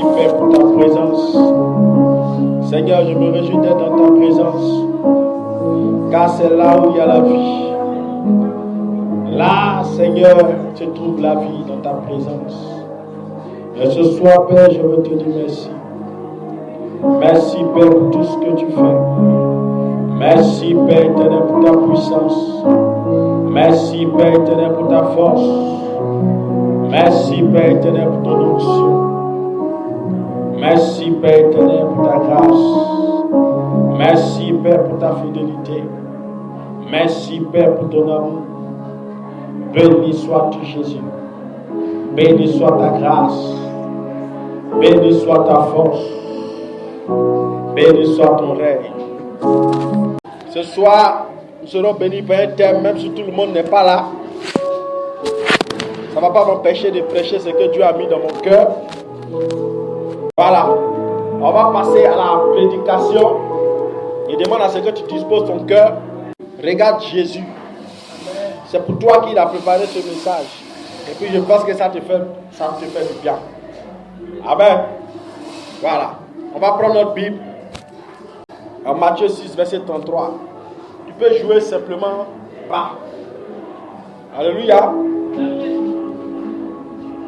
Père, pour ta présence. Seigneur, je me réjouis d'être dans ta présence, car c'est là où il y a la vie. Là, Seigneur, se trouve la vie dans ta présence. Et ce soir, Père, je veux te dire merci. Merci, Père, pour tout ce que tu fais. Merci, Père éternel, pour ta puissance. Merci, Père éternel, pour ta force. Merci, Père éternel, pour ton onction. Merci, Père éternel, pour ta grâce. Merci, Père, pour ta fidélité. Merci, Père, pour ton amour. Béni sois-tu, Jésus. Béni soit ta grâce. Béni soit ta force. Béni soit ton règne. Ce soir, nous serons bénis par un thème, même si tout le monde n'est pas là. Ça ne va pas m'empêcher de prêcher ce que Dieu a mis dans mon cœur. Voilà. On va passer à la prédication. Il demande à ce que tu disposes ton cœur. Regarde Jésus. C'est pour toi qu'il a préparé ce message. Et puis je pense que ça te fait du bien. Amen. Voilà. On va prendre notre Bible. En Matthieu 6, verset 33. Tu peux jouer simplement bas. Alléluia.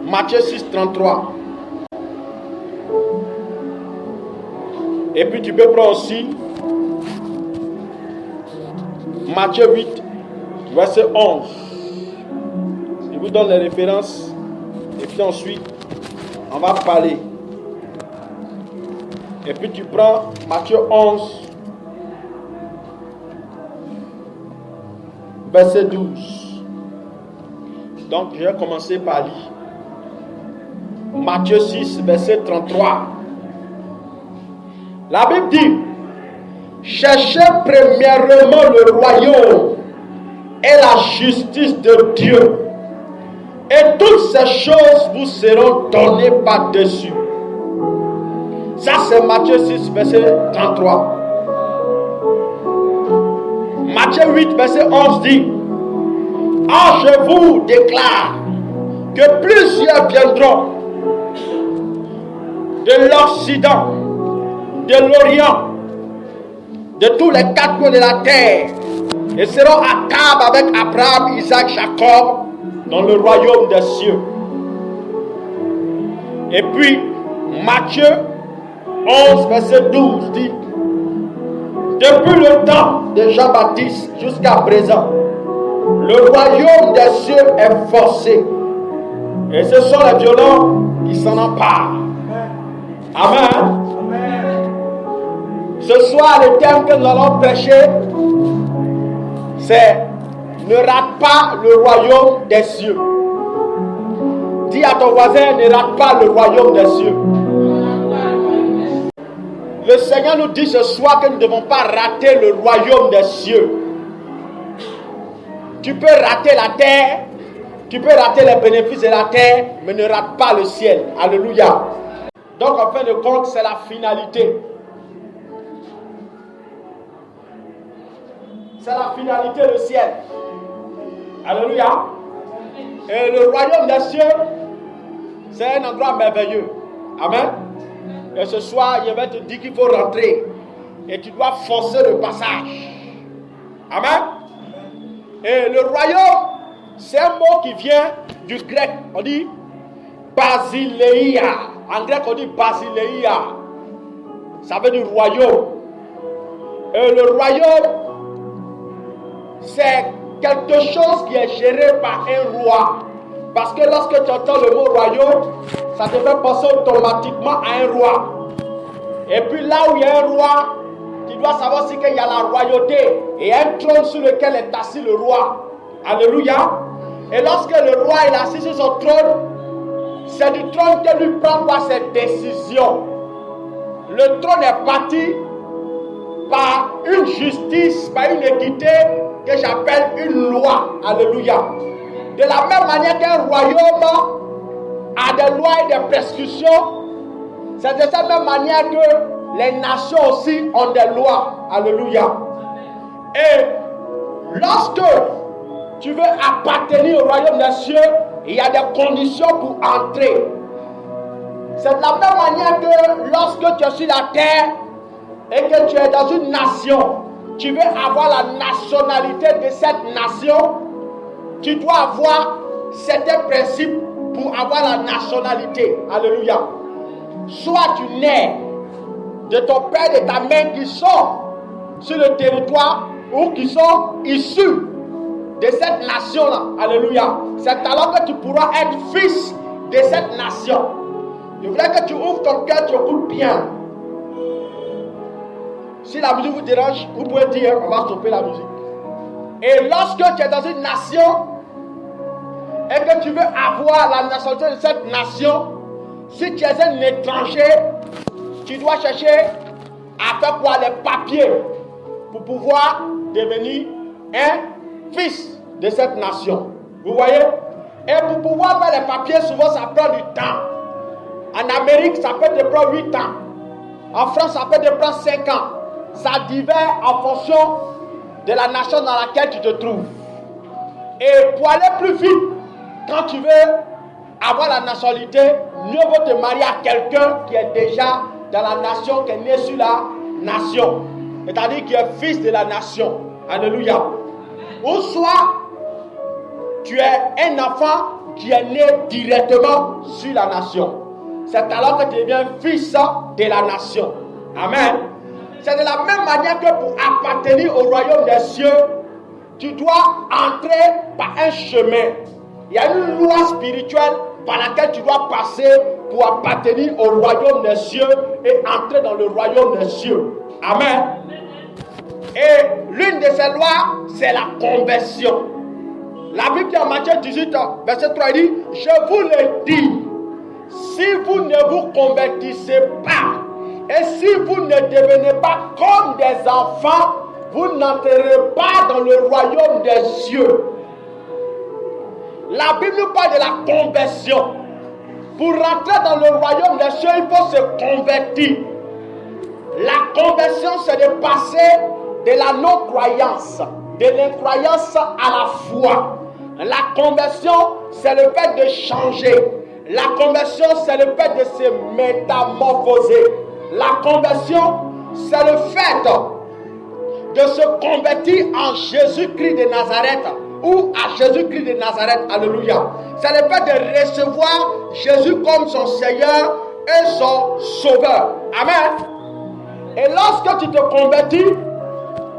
Matthieu 6, 33. Et puis tu peux prendre aussi Matthieu 8, verset 11. Je vous donne les références. Et puis ensuite, on va parler. Et puis tu prends Matthieu 11, verset 12. Donc, je vais commencer par lire. Matthieu 6, verset 33. La Bible dit: cherchez premièrement le royaume et la justice de Dieu, et toutes ces choses vous seront données par-dessus. Ça, c'est Matthieu 6, verset 33. Matthieu 8, verset 11 dit: or je vous déclare que plusieurs viendront de l'Occident, de l'Orient, de tous les quatre coins de la terre, et seront à table avec Abraham, Isaac, Jacob dans le royaume des cieux. Et puis Matthieu 11, verset 12 dit: depuis le temps de Jean-Baptiste jusqu'à présent, le royaume des cieux est forcé, et ce sont les violents qui s'en emparent. Amen. Ce soir, le thème que nous allons prêcher, c'est: ne rate pas le royaume des cieux. Dis à ton voisin: ne rate pas le royaume des cieux. Le Seigneur nous dit ce soir que nous ne devons pas rater le royaume des cieux. Tu peux rater la terre, tu peux rater les bénéfices de la terre, mais ne rate pas le ciel. Alléluia. Donc en fin de compte, c'est la finalité. C'est la finalité, le ciel. Alléluia. Et le royaume des cieux, c'est un endroit merveilleux. Amen. Et ce soir, je vais te dire qu'il faut rentrer. Et tu dois forcer le passage. Amen. Et le royaume, c'est un mot qui vient du grec. On dit basileia. En grec, on dit basileia. Ça veut dire royaume. Et le royaume, c'est quelque chose qui est géré par un roi. Parce que lorsque tu entends le mot royaume, ça te fait penser automatiquement à un roi. Et puis là où il y a un roi, tu dois savoir aussi qu'il y a la royauté et un trône sur lequel est assis le roi. Alléluia. Et lorsque le roi est assis sur son trône, c'est du trône que lui prend par ses décisions. Le trône est bâti par une justice, par une équité que j'appelle une loi. Alléluia. De la même manière qu'un royaume a des lois et des prescriptions, c'est de cette même manière que les nations aussi ont des lois. Alléluia. Et lorsque tu veux appartenir au royaume des cieux, il y a des conditions pour entrer. C'est de la même manière que lorsque tu es sur la terre et que tu es dans une nation, tu veux avoir la nationalité de cette nation, tu dois avoir certains principes pour avoir la nationalité. Alléluia. Soit tu nais de ton père et de ta mère qui sont sur le territoire ou qui sont issus de cette nation-là. Alléluia. C'est alors que tu pourras être fils de cette nation. Je voudrais que tu ouvres ton cœur, tu écoutes bien. Si la musique vous dérange, vous pouvez dire, on va stopper la musique. Et lorsque tu es dans une nation et que tu veux avoir la nationalité de cette nation, si tu es un étranger, tu dois chercher à faire quoi? Les papiers pour pouvoir devenir un fils de cette nation. Vous voyez? Et pour pouvoir faire les papiers, souvent ça prend du temps. En Amérique, ça peut te prendre 8 ans. En France, ça peut te prendre 5 ans. Ça diffère en fonction de la nation dans laquelle tu te trouves. Et pour aller plus vite, quand tu veux avoir la nationalité, mieux vaut te marier à quelqu'un qui est déjà dans la nation, qui est né sur la nation. C'est-à-dire qui est fils de la nation. Alléluia. Ou soit, tu es un enfant qui est né directement sur la nation. C'est alors que tu deviens fils de la nation. Amen. C'est de la même manière que pour appartenir au royaume des cieux, tu dois entrer par un chemin. Il y a une loi spirituelle par laquelle tu dois passer pour appartenir au royaume des cieux et entrer dans le royaume des cieux. Amen. Et l'une de ces lois, c'est la conversion. La Bible dit en Matthieu 18, verset 3, il dit, je vous le dis, si vous ne vous convertissez pas, et si vous ne devenez pas comme des enfants, vous n'entrerez pas dans le royaume des cieux. La Bible nous parle de la conversion. Pour rentrer dans le royaume des cieux, il faut se convertir. La conversion, c'est de passer de la non-croyance, de l'incroyance à la foi. La conversion, c'est le fait de changer. La conversion, c'est le fait de se métamorphoser. La conversion, c'est le fait de se convertir en Jésus-Christ de Nazareth ou à Jésus-Christ de Nazareth. Alléluia. C'est le fait de recevoir Jésus comme son Seigneur et son Sauveur. Amen. Et lorsque tu te convertis,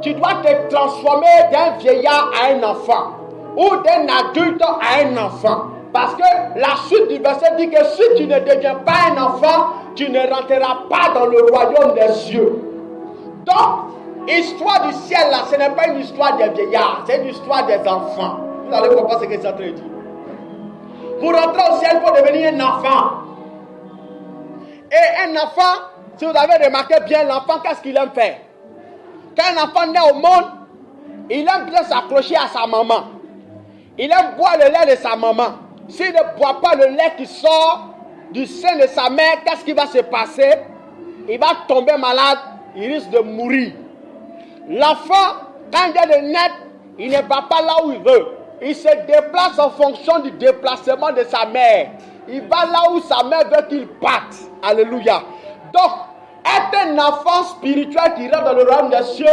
tu dois te transformer d'un vieillard à un enfant ou d'un adulte à un enfant. Parce que la suite du verset dit que si tu ne deviens pas un enfant, tu ne rentreras pas dans le royaume des cieux. Donc, l'histoire du ciel là, ce n'est pas une histoire des vieillards, c'est une histoire des enfants. Vous allez comprendre ce que c'est en train de dire. Pour rentrer au ciel, il faut devenir un enfant. Et un enfant, si vous avez remarqué bien, l'enfant, qu'est-ce qu'il aime faire? Quand un enfant naît au monde, il aime bien s'accrocher à sa maman. Il aime boire le lait de sa maman. S'il ne boit pas le lait qui sort du sein de sa mère, qu'est-ce qui va se passer? Il va tomber malade, il risque de mourir. L'enfant, quand il vient de naître, il ne va pas là où il veut. Il se déplace en fonction du déplacement de sa mère. Il va là où sa mère veut qu'il parte. Alléluia. Donc, être un enfant spirituel qui rentre dans le royaume des cieux,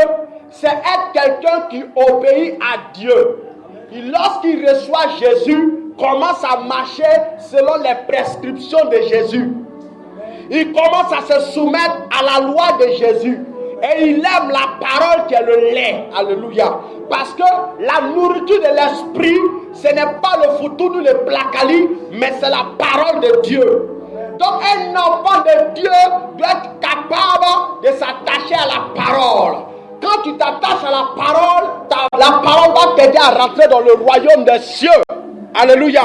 c'est être quelqu'un qui obéit à Dieu. Et lorsqu'il reçoit Jésus, commence à marcher selon les prescriptions de Jésus. Il commence à se soumettre à la loi de Jésus. Et il aime la parole qui est le lait. Alléluia. Parce que la nourriture de l'esprit, ce n'est pas le foutou ou le placali, mais c'est la parole de Dieu. Donc un enfant de Dieu doit être capable de s'attacher à la parole. Quand tu t'attaches à la parole va t'aider à rentrer dans le royaume des cieux. Alléluia.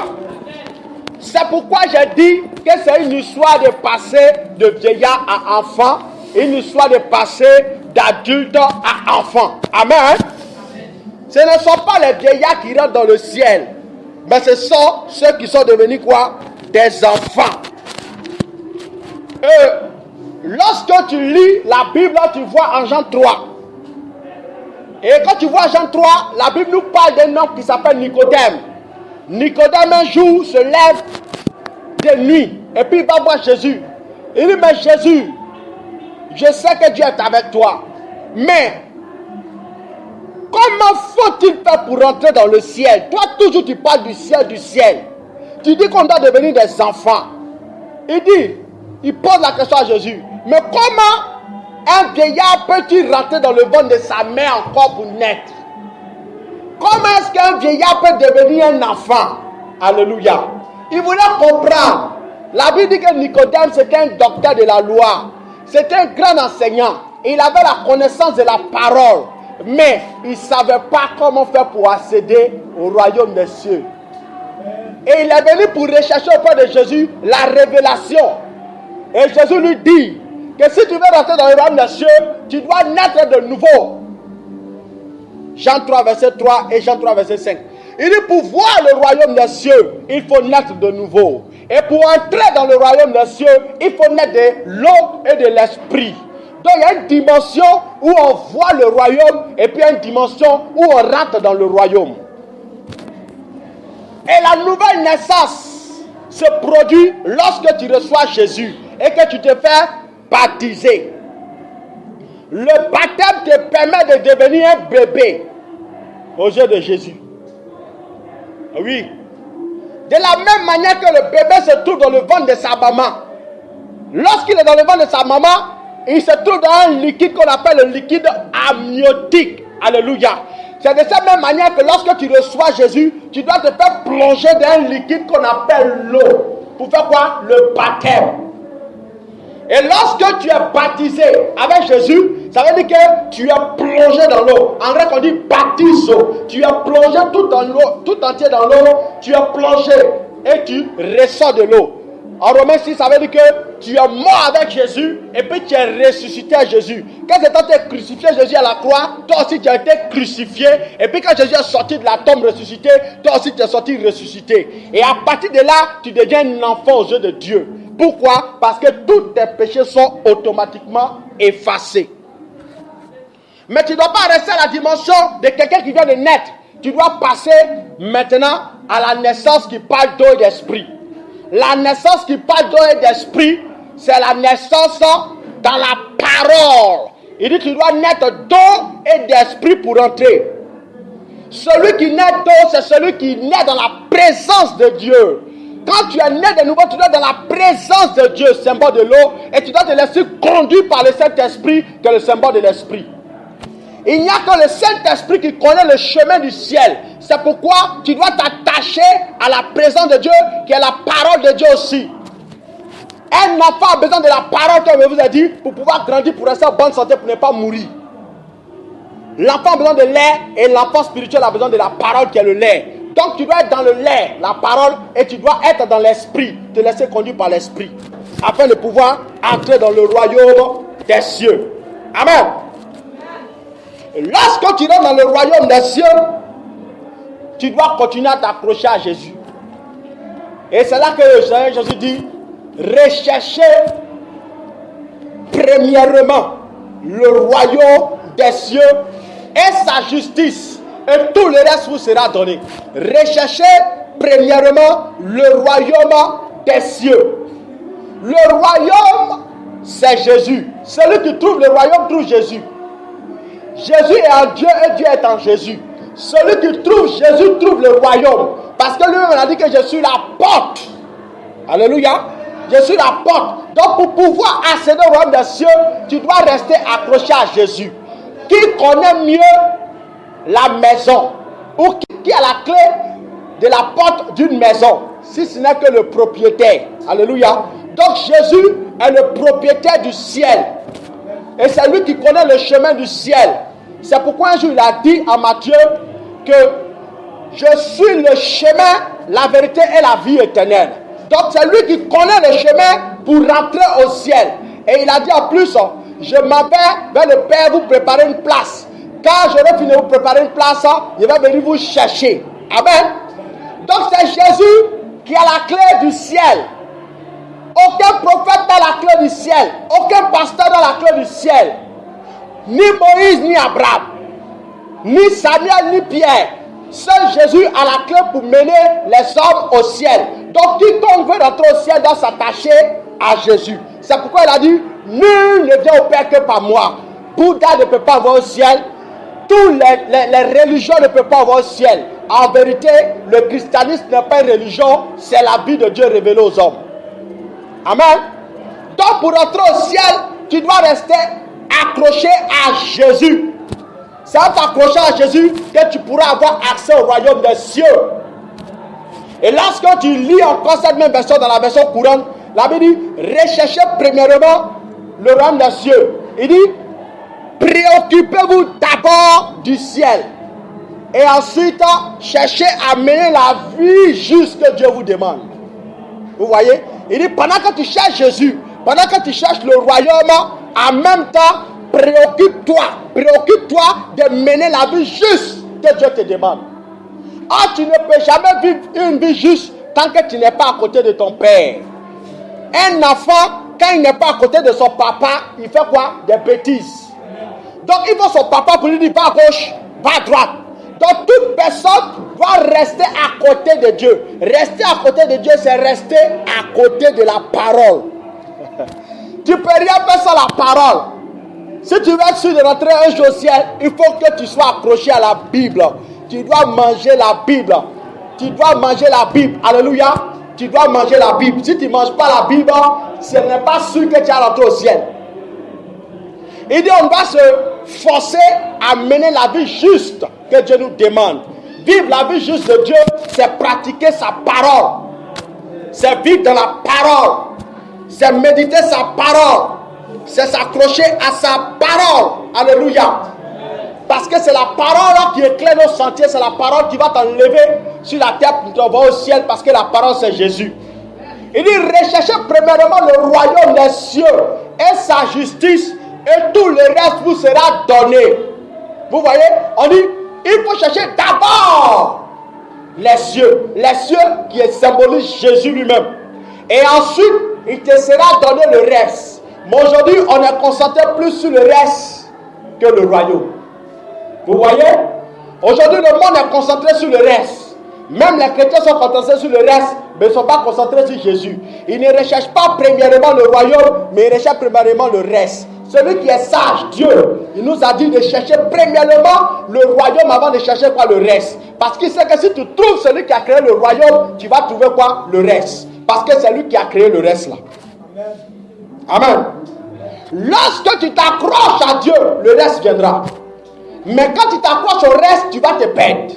C'est pourquoi j'ai dit que c'est une histoire de passer de vieillard à enfant, une histoire de passer d'adulte à enfant. Amen. Ce ne sont pas les vieillards qui rentrent dans le ciel, mais ce sont ceux qui sont devenus quoi? Des enfants. Lorsque tu lis la Bible, tu vois en Jean 3. Et quand tu vois Jean 3, la Bible nous parle d'un homme qui s'appelle Nicodème. Nicodème un jour se lève de nuit et puis il va voir Jésus. Il dit, mais Jésus, je sais que Dieu est avec toi. Mais, comment faut-il faire pour rentrer dans le ciel? Toi, toujours, tu parles du ciel, du ciel. Tu dis qu'on doit devenir des enfants. Il pose la question à Jésus. Mais comment un vieillard peut-il rentrer dans le ventre de sa mère encore pour naître? Comment est-ce qu'un vieillard peut devenir un enfant? Alléluia. Il voulait comprendre. La Bible dit que Nicodème, c'était un docteur de la loi. C'était un grand enseignant. Il avait la connaissance de la parole. Mais il ne savait pas comment faire pour accéder au royaume des cieux. Et il est venu pour rechercher auprès de Jésus la révélation. Et Jésus lui dit que si tu veux rentrer dans le royaume des cieux, tu dois naître de nouveau. Jean 3, verset 3 et Jean 3, verset 5. Il dit pour voir le royaume des cieux, il faut naître de nouveau. Et pour entrer dans le royaume des cieux, il faut naître de l'eau et de l'esprit. Donc il y a une dimension où on voit le royaume et puis une dimension où on rentre dans le royaume. Et la nouvelle naissance se produit lorsque tu reçois Jésus et que tu te fais baptiser. Le baptême te permet de devenir un bébé aux yeux de Jésus. Oui. De la même manière que le bébé se trouve dans le ventre de sa maman. Lorsqu'il est dans le ventre de sa maman, il se trouve dans un liquide qu'on appelle le liquide amniotique. Alléluia. C'est de cette même manière que lorsque tu reçois Jésus, tu dois te faire plonger dans un liquide qu'on appelle l'eau. Pour faire quoi? Le baptême. Et lorsque tu es baptisé avec Jésus, ça veut dire que tu es plongé dans l'eau. En grec, on dit baptizo. Tu es plongé tout entier dans l'eau. Tu es plongé et tu ressors de l'eau. En Romains 6, ça veut dire que tu es mort avec Jésus et puis tu es ressuscité à Jésus. Quand tu as crucifié Jésus à la croix, toi aussi tu as été crucifié. Et puis quand Jésus est sorti de la tombe ressuscité, toi aussi tu es sorti ressuscité. Et à partir de là, tu deviens un enfant aux yeux de Dieu. Pourquoi? Parce que tous tes péchés sont automatiquement effacés. Mais tu ne dois pas rester à la dimension de quelqu'un qui vient de naître. Tu dois passer maintenant à la naissance qui parle d'eau et d'esprit. La naissance qui parle d'eau et d'esprit, c'est la naissance dans la parole. Il dit que tu dois naître d'eau et d'esprit pour entrer. Celui qui naît d'eau, c'est celui qui naît dans la présence de Dieu. Quand tu es né de nouveau, tu dois être dans la présence de Dieu, symbole de l'eau, et tu dois te laisser conduire par le Saint-Esprit, qui est le symbole de l'esprit. Il n'y a que le Saint-Esprit qui connaît le chemin du ciel. C'est pourquoi tu dois t'attacher à la présence de Dieu, qui est la parole de Dieu aussi. Un enfant a besoin de la parole, comme je vous ai dit, pour pouvoir grandir, pour rester en bonne santé, pour ne pas mourir. L'enfant a besoin de lait, et l'enfant spirituel a besoin de la parole qui est le lait. Donc tu dois être dans le lait, la parole, et tu dois être dans l'esprit, te laisser conduire par l'esprit, afin de pouvoir entrer dans le royaume des cieux. Amen. Lorsque tu rentres dans le royaume des cieux, tu dois continuer à t'accrocher à Jésus. Et c'est là que Jésus dit, recherchez premièrement le royaume des cieux et sa justice, et tout le reste vous sera donné. Recherchez premièrement le royaume des cieux. Le royaume, c'est Jésus. Celui qui trouve le royaume trouve Jésus. Jésus est en Dieu et Dieu est en Jésus. Celui qui trouve Jésus trouve le royaume. Parce que lui-même a dit que je suis la porte. Alléluia. Je suis la porte. Donc pour pouvoir accéder au royaume des cieux, tu dois rester accroché à Jésus. Qui connaît mieux la maison? Ou qui a la clé de la porte d'une maison? Si ce n'est que le propriétaire. Alléluia. Donc Jésus est le propriétaire du ciel. Et c'est lui qui connaît le chemin du ciel. C'est pourquoi un jour il a dit à Matthieu que je suis le chemin, la vérité et la vie éternelle. Donc c'est lui qui connaît le chemin pour rentrer au ciel. Et il a dit en plus, je m'en vais vers le Père vous préparer une place. Quand j'aurai fini de vous préparer une place, je vais venir vous chercher. Amen. Donc c'est Jésus qui a la clé du ciel. Aucun prophète n'a la clé du ciel. Aucun pasteur n'a la clé du ciel. Ni Moïse, ni Abraham. Ni Samuel, ni Pierre. Seul Jésus a la clé pour mener les hommes au ciel. Donc quiconque veut rentrer au ciel doit s'attacher à Jésus. C'est pourquoi il a dit, nul ne vient au Père que par moi. Bouddha ne peut pas avoir au ciel. Toutes les religions ne peuvent pas avoir au ciel. En vérité, le christianisme n'est pas une religion, c'est la vie de Dieu révélée aux hommes. Amen. Donc pour entrer au ciel, tu dois rester accroché à Jésus. C'est en t'accrochant à Jésus que tu pourras avoir accès au royaume des cieux. Et lorsque tu lis encore cette même version dans la version courante, la Bible dit, recherchez premièrement le royaume des cieux. Il dit, préoccupez-vous d'abord du ciel. Et ensuite, cherchez à mener la vie juste que Dieu vous demande. Vous voyez? Il dit, pendant que tu cherches Jésus, pendant que tu cherches le royaume, en même temps, préoccupe-toi de mener la vie juste que Dieu te demande. Ah, tu ne peux jamais vivre une vie juste tant que tu n'es pas à côté de ton père. Un enfant, quand il n'est pas à côté de son papa, il fait quoi? Des bêtises. Donc il faut son papa pour lui dire, va à gauche, va à droite. Donc toute personne doit rester à côté de Dieu. Rester à côté de Dieu, c'est rester à côté de la parole. Tu ne peux rien faire sans la parole. Si tu veux être sûr de rentrer un jour au ciel, il faut que tu sois accroché à la Bible. Tu dois manger la Bible. Tu dois manger la Bible. Alléluia. Tu dois manger la Bible. Si tu ne manges pas la Bible, ce n'est pas sûr que tu vas rentrer au ciel. Il dit on doit se forcer à mener la vie juste que Dieu nous demande. Vivre la vie juste de Dieu, c'est pratiquer sa parole. C'est vivre dans la parole. C'est méditer sa parole. C'est s'accrocher à sa parole. Alléluia. Parce que c'est la parole qui éclaire nos sentiers. C'est la parole qui va t'enlever sur la terre pour t'envoyer au ciel. Parce que la parole c'est Jésus. Il dit recherchez premièrement le royaume des cieux et sa justice. Et tout le reste vous sera donné. Vous voyez, on dit, il faut chercher d'abord les cieux. Les cieux qui symbolisent Jésus lui-même. Et ensuite, il te sera donné le reste. Mais aujourd'hui, on est concentré plus sur le reste que le royaume. Vous voyez, aujourd'hui, le monde est concentré sur le reste. Même les chrétiens sont concentrés sur le reste, mais ils ne sont pas concentrés sur Jésus. Ils ne recherchent pas premièrement le royaume, mais ils recherchent premièrement le reste. Celui qui est sage, Dieu, il nous a dit de chercher premièrement le royaume avant de chercher quoi le reste. Parce qu'il sait que si tu trouves celui qui a créé le royaume, tu vas trouver quoi le reste. Parce que c'est lui qui a créé le reste là. Amen. Lorsque tu t'accroches à Dieu, le reste viendra. Mais quand tu t'accroches au reste, tu vas te perdre.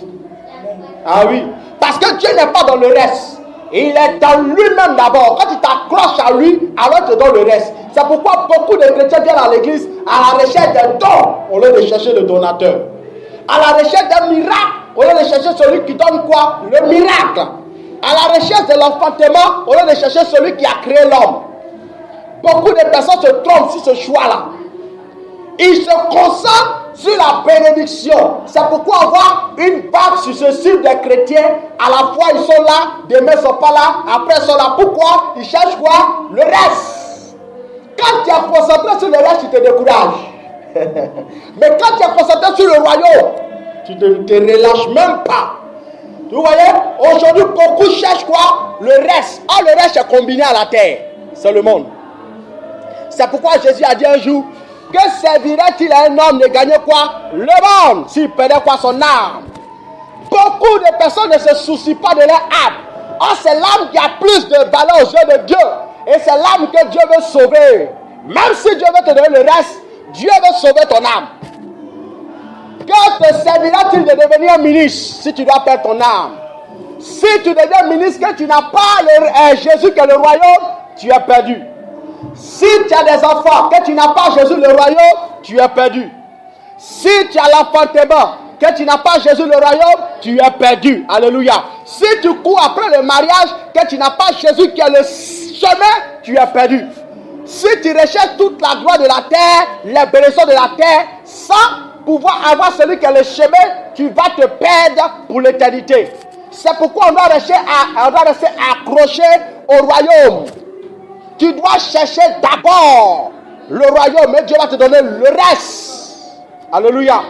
Ah oui. Parce que Dieu n'est pas dans le reste. Il est dans lui-même d'abord. Quand tu t'accroches à lui, alors il te donne le reste. C'est pourquoi beaucoup de chrétiens viennent à l'église à la recherche d'un don au lieu de chercher le donateur. À la recherche d'un miracle au lieu de chercher celui qui donne quoi? Le miracle. À la recherche de l'enfantement au lieu de chercher celui qui a créé l'homme. Beaucoup de personnes se trompent sur ce choix-là. Ils se concentrent sur la bénédiction. C'est pourquoi on voit une vague successive des chrétiens. À la fois ils sont là, demain ils ne sont pas là, après ils sont là. Pourquoi? Ils cherchent quoi? Le reste. Quand tu es concentré sur le reste, tu te décourages. Mais quand tu es concentré sur le royaume, tu ne te relâches même pas. Vous voyez, aujourd'hui beaucoup cherchent quoi? Le reste. Ah, le reste est combiné à la terre. C'est le monde. C'est pourquoi Jésus a dit un jour, que servirait-il à un homme de gagner quoi? Le monde, s'il perdait quoi? Son âme. Beaucoup de personnes ne se soucient pas de leur âme. Or, c'est l'âme qui a plus de valeur aux yeux de Dieu. Et c'est l'âme que Dieu veut sauver. Même si Dieu veut te donner le reste, Dieu veut sauver ton âme. Que te servira-t-il de devenir ministre si tu dois perdre ton âme? Si tu deviens ministre que tu n'as pas Jésus qui est le royaume, tu es perdu. Si tu as des enfants, que tu n'as pas Jésus le royaume, tu es perdu. Si tu as l'enfantement, que tu n'as pas Jésus le royaume, tu es perdu. Alléluia. Si tu cours après le mariage, que tu n'as pas Jésus qui est le chemin, tu es perdu. Si tu recherches toute la gloire de la terre, les bénédictions de la terre, sans pouvoir avoir celui qui est le chemin, tu vas te perdre pour l'éternité. C'est pourquoi on doit rester accroché au royaume. Tu dois chercher d'abord le royaume, et Dieu va te donner le reste. Alléluia.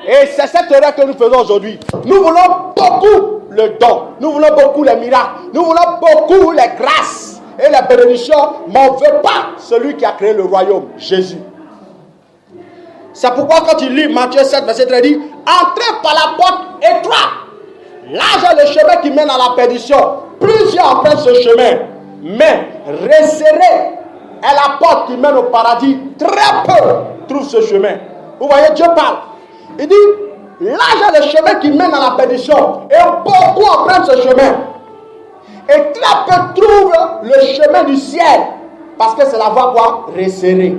Et c'est cette erreur que nous faisons aujourd'hui. Nous voulons beaucoup le don. Nous voulons beaucoup les miracles. Nous voulons beaucoup les grâces. et la bénédiction, m'en veut pas celui qui a créé le royaume, Jésus. C'est pourquoi quand il lit Matthieu 7, verset 13, il dit, entrez par la porte étroite. Large est le chemin qui mène à la perdition. Plusieurs prennent ce chemin, mais resserré est la porte qui mène au paradis. Très peu trouvent ce chemin. Vous voyez, Dieu parle. Il dit, large est le chemin qui mène à la perdition, et beaucoup en prennent ce chemin. Et très peu trouvent le chemin du ciel, parce que c'est la voie quoi? Resserrée.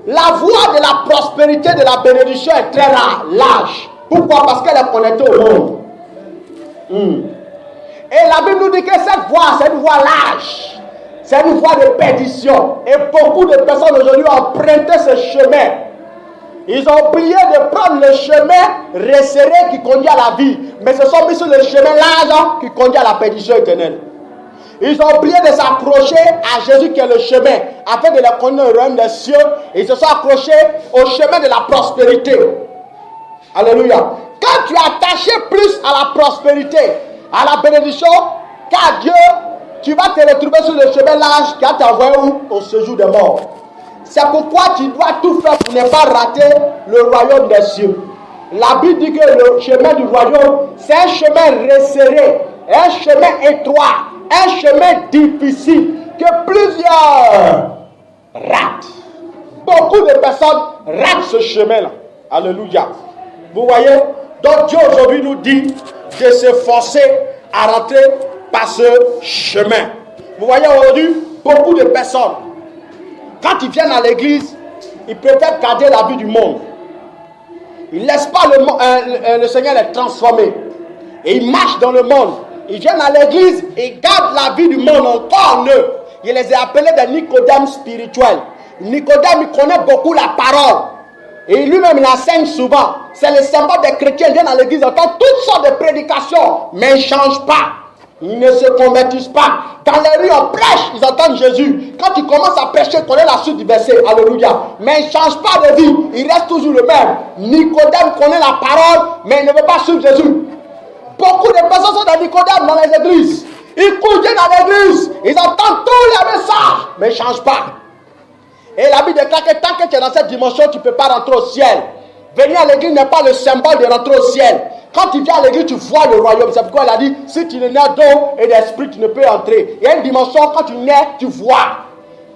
La voie de la prospérité, de la bénédiction est très rare, large. Pourquoi? Parce qu'elle est connectée au monde. Et la Bible nous dit que cette voie, c'est une voie large. C'est une voie de perdition. Et beaucoup de personnes aujourd'hui ont emprunté ce chemin. Ils ont oublié de prendre le chemin resserré qui conduit à la vie. Mais se sont mis sur le chemin large qui conduit à la perdition éternelle. Ils ont oublié de s'accrocher à Jésus qui est le chemin, afin de les conduire au royaume des cieux. Ils se sont accrochés au chemin de la prospérité. Alléluia. Quand tu es attaché plus à la prospérité, à la bénédiction, qu'à Dieu, tu vas te retrouver sur le chemin large qui a t'envoyé où? Au séjour des morts. C'est pourquoi tu dois tout faire pour ne pas rater le royaume des cieux. La Bible dit que le chemin du royaume, c'est un chemin resserré, un chemin étroit, un chemin difficile que plusieurs ratent. Beaucoup de personnes ratent ce chemin-là. Alléluia. Vous voyez? Donc Dieu aujourd'hui nous dit de s'efforcer à rentrer par ce chemin. Vous voyez aujourd'hui, beaucoup de personnes, quand ils viennent à l'église, ils préfèrent garder la vie du monde. Ils ne laissent pas le Seigneur les transformer. Et ils marchent dans le monde. Ils viennent à l'église et gardent la vie du monde encore en eux. Je les ai appelés des Nicodèmes spirituels. Nicodème, il connaît beaucoup la parole. Et lui-même, il enseigne souvent. C'est le symbole des chrétiens. Ils viennent à l'église, ils entendent toutes sortes de prédications, mais ils ne changent pas. Ils ne se convertissent pas. Dans les rues, on prêche, ils entendent Jésus. Quand ils commencent à prêcher, ils connaissent la suite du verset. Alléluia. Mais ils ne changent pas de vie. Ils restent toujours le même. Nicodème connaît la parole, mais il ne veut pas suivre Jésus. Beaucoup de personnes sont dans Nicodème dans les églises. Ils courent dans l'église. Ils entendent tous les messages, mais ils ne changent pas. Et la Bible déclare que tant que tu es dans cette dimension, tu ne peux pas rentrer au ciel. Venir à l'église n'est pas le symbole de rentrer au ciel. Quand tu viens à l'église, tu vois le royaume. C'est pourquoi elle a dit, si tu n'es d'eau et d'esprit, tu ne peux entrer. Il y a une dimension, quand tu nais, tu vois.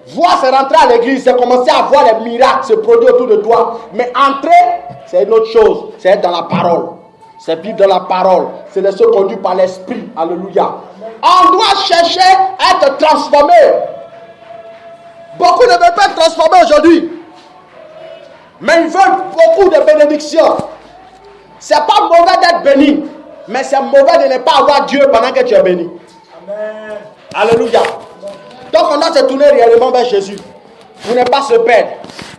Voir, c'est rentrer à l'église, c'est commencer à voir les miracles se produire autour de toi. Mais entrer, c'est une autre chose. C'est être dans la parole. C'est vivre dans la parole. C'est de se conduire par l'esprit. Alléluia. On doit chercher à être transformé. Beaucoup ne veulent pas être transformés aujourd'hui. Mais ils veulent beaucoup de bénédictions. C'est pas mauvais d'être béni, mais c'est mauvais de ne pas avoir Dieu pendant que tu es béni. Amen. Alléluia. Donc on doit se tourner réellement vers Jésus pour ne pas se perdre.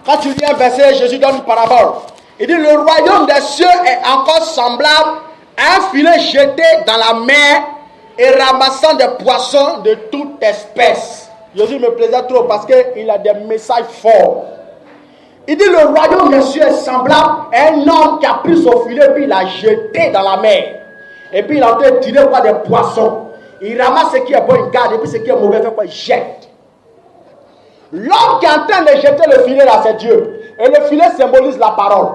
Quand tu lis un verset, Jésus donne une parabole. Il dit, le royaume des cieux est encore semblable à un filet jeté dans la mer et ramassant des poissons de toute espèce. Jésus me plaisait trop parce qu'il a des messages forts. Il dit, le royaume des cieux est semblable à un homme qui a pris son filet puis il l'a jeté dans la mer. Et puis il a été tiré par des poissons. Il ramasse ce qui est bon, il garde, et puis ce qui est mauvais, fait quoi? Il jette. L'homme qui est en train de jeter le filet là, c'est Dieu. Et le filet symbolise la parole.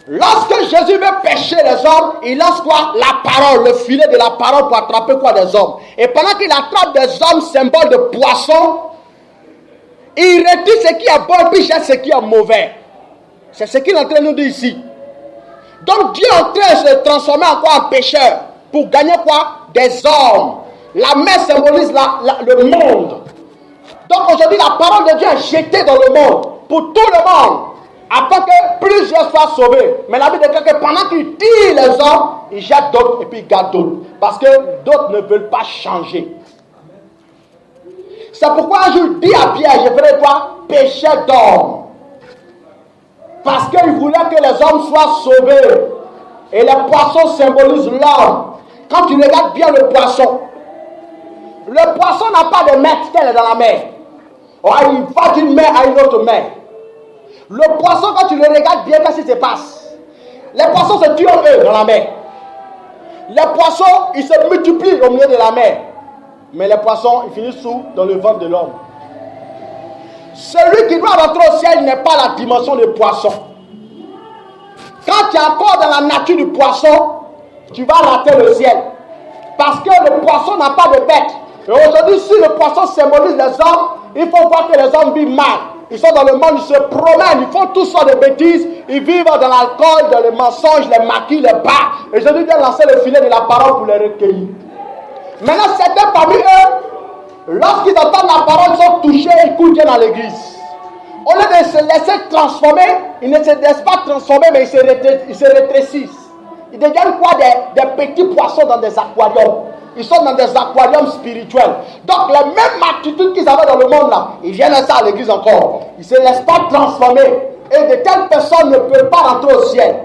Lorsque Jésus veut pêcher les hommes, il lance quoi? La parole, le filet de la parole pour attraper quoi? Des hommes. Et pendant qu'il attrape des hommes, symbole de poissons, il retire ce qui est bon, puis il jette ce qui est mauvais. C'est ce qu'il est en train de nous dire ici. Donc Dieu est en train de se transformer en quoi? En pécheur. Pour gagner quoi? Des hommes. La mer symbolise le monde. Donc aujourd'hui, la parole de Dieu est jetée dans le monde. Pour tout le monde. Afin que plusieurs soient sauvés. Mais la Bible déclare que pendant qu'il tire les hommes, il jette d'autres et puis il garde d'autres. Parce que d'autres ne veulent pas changer. C'est pourquoi un jour il dit à Pierre, je ferai toi pécheur d'hommes. Parce qu'il voulait que les hommes soient sauvés. Et les poissons symbolisent l'homme. Quand tu regardes bien le poisson n'a pas de maître tel est dans la mer. Oh, il va d'une mer à une autre mer. Le poisson, quand tu le regardes bien, qu'est-ce qui se passe? Les poissons se tuent eux dans la mer. Les poissons, ils se multiplient au milieu de la mer. Mais les poissons, ils finissent dans le ventre de l'homme. Celui qui doit rentrer au ciel n'est pas la dimension du poisson. Quand tu es encore dans la nature du poisson, tu vas rater le ciel. Parce que le poisson n'a pas de bête. Et aujourd'hui, si le poisson symbolise les hommes, il faut voir que les hommes vivent mal. Ils sont dans le monde, ils se promènent, ils font toutes sortes de bêtises. Ils vivent dans l'alcool, dans les mensonges, les maquis, les bas. Et Jésus vient lancer le filet de la parole pour les recueillir. Maintenant, certains parmi eux, lorsqu'ils entendent la parole, ils sont touchés, ils courent bien dans l'église. Au lieu de se laisser transformer, ils ne se laissent pas transformer, mais ils se rétrécissent. Ils deviennent quoi? Des petits poissons dans des aquariums. Ils sont dans des aquariums spirituels. Donc, la même attitude qu'ils avaient dans le monde là, ils viennent à ça à l'église encore. Ils ne se laissent pas transformer. Et de telles personnes ne peuvent pas rentrer au ciel.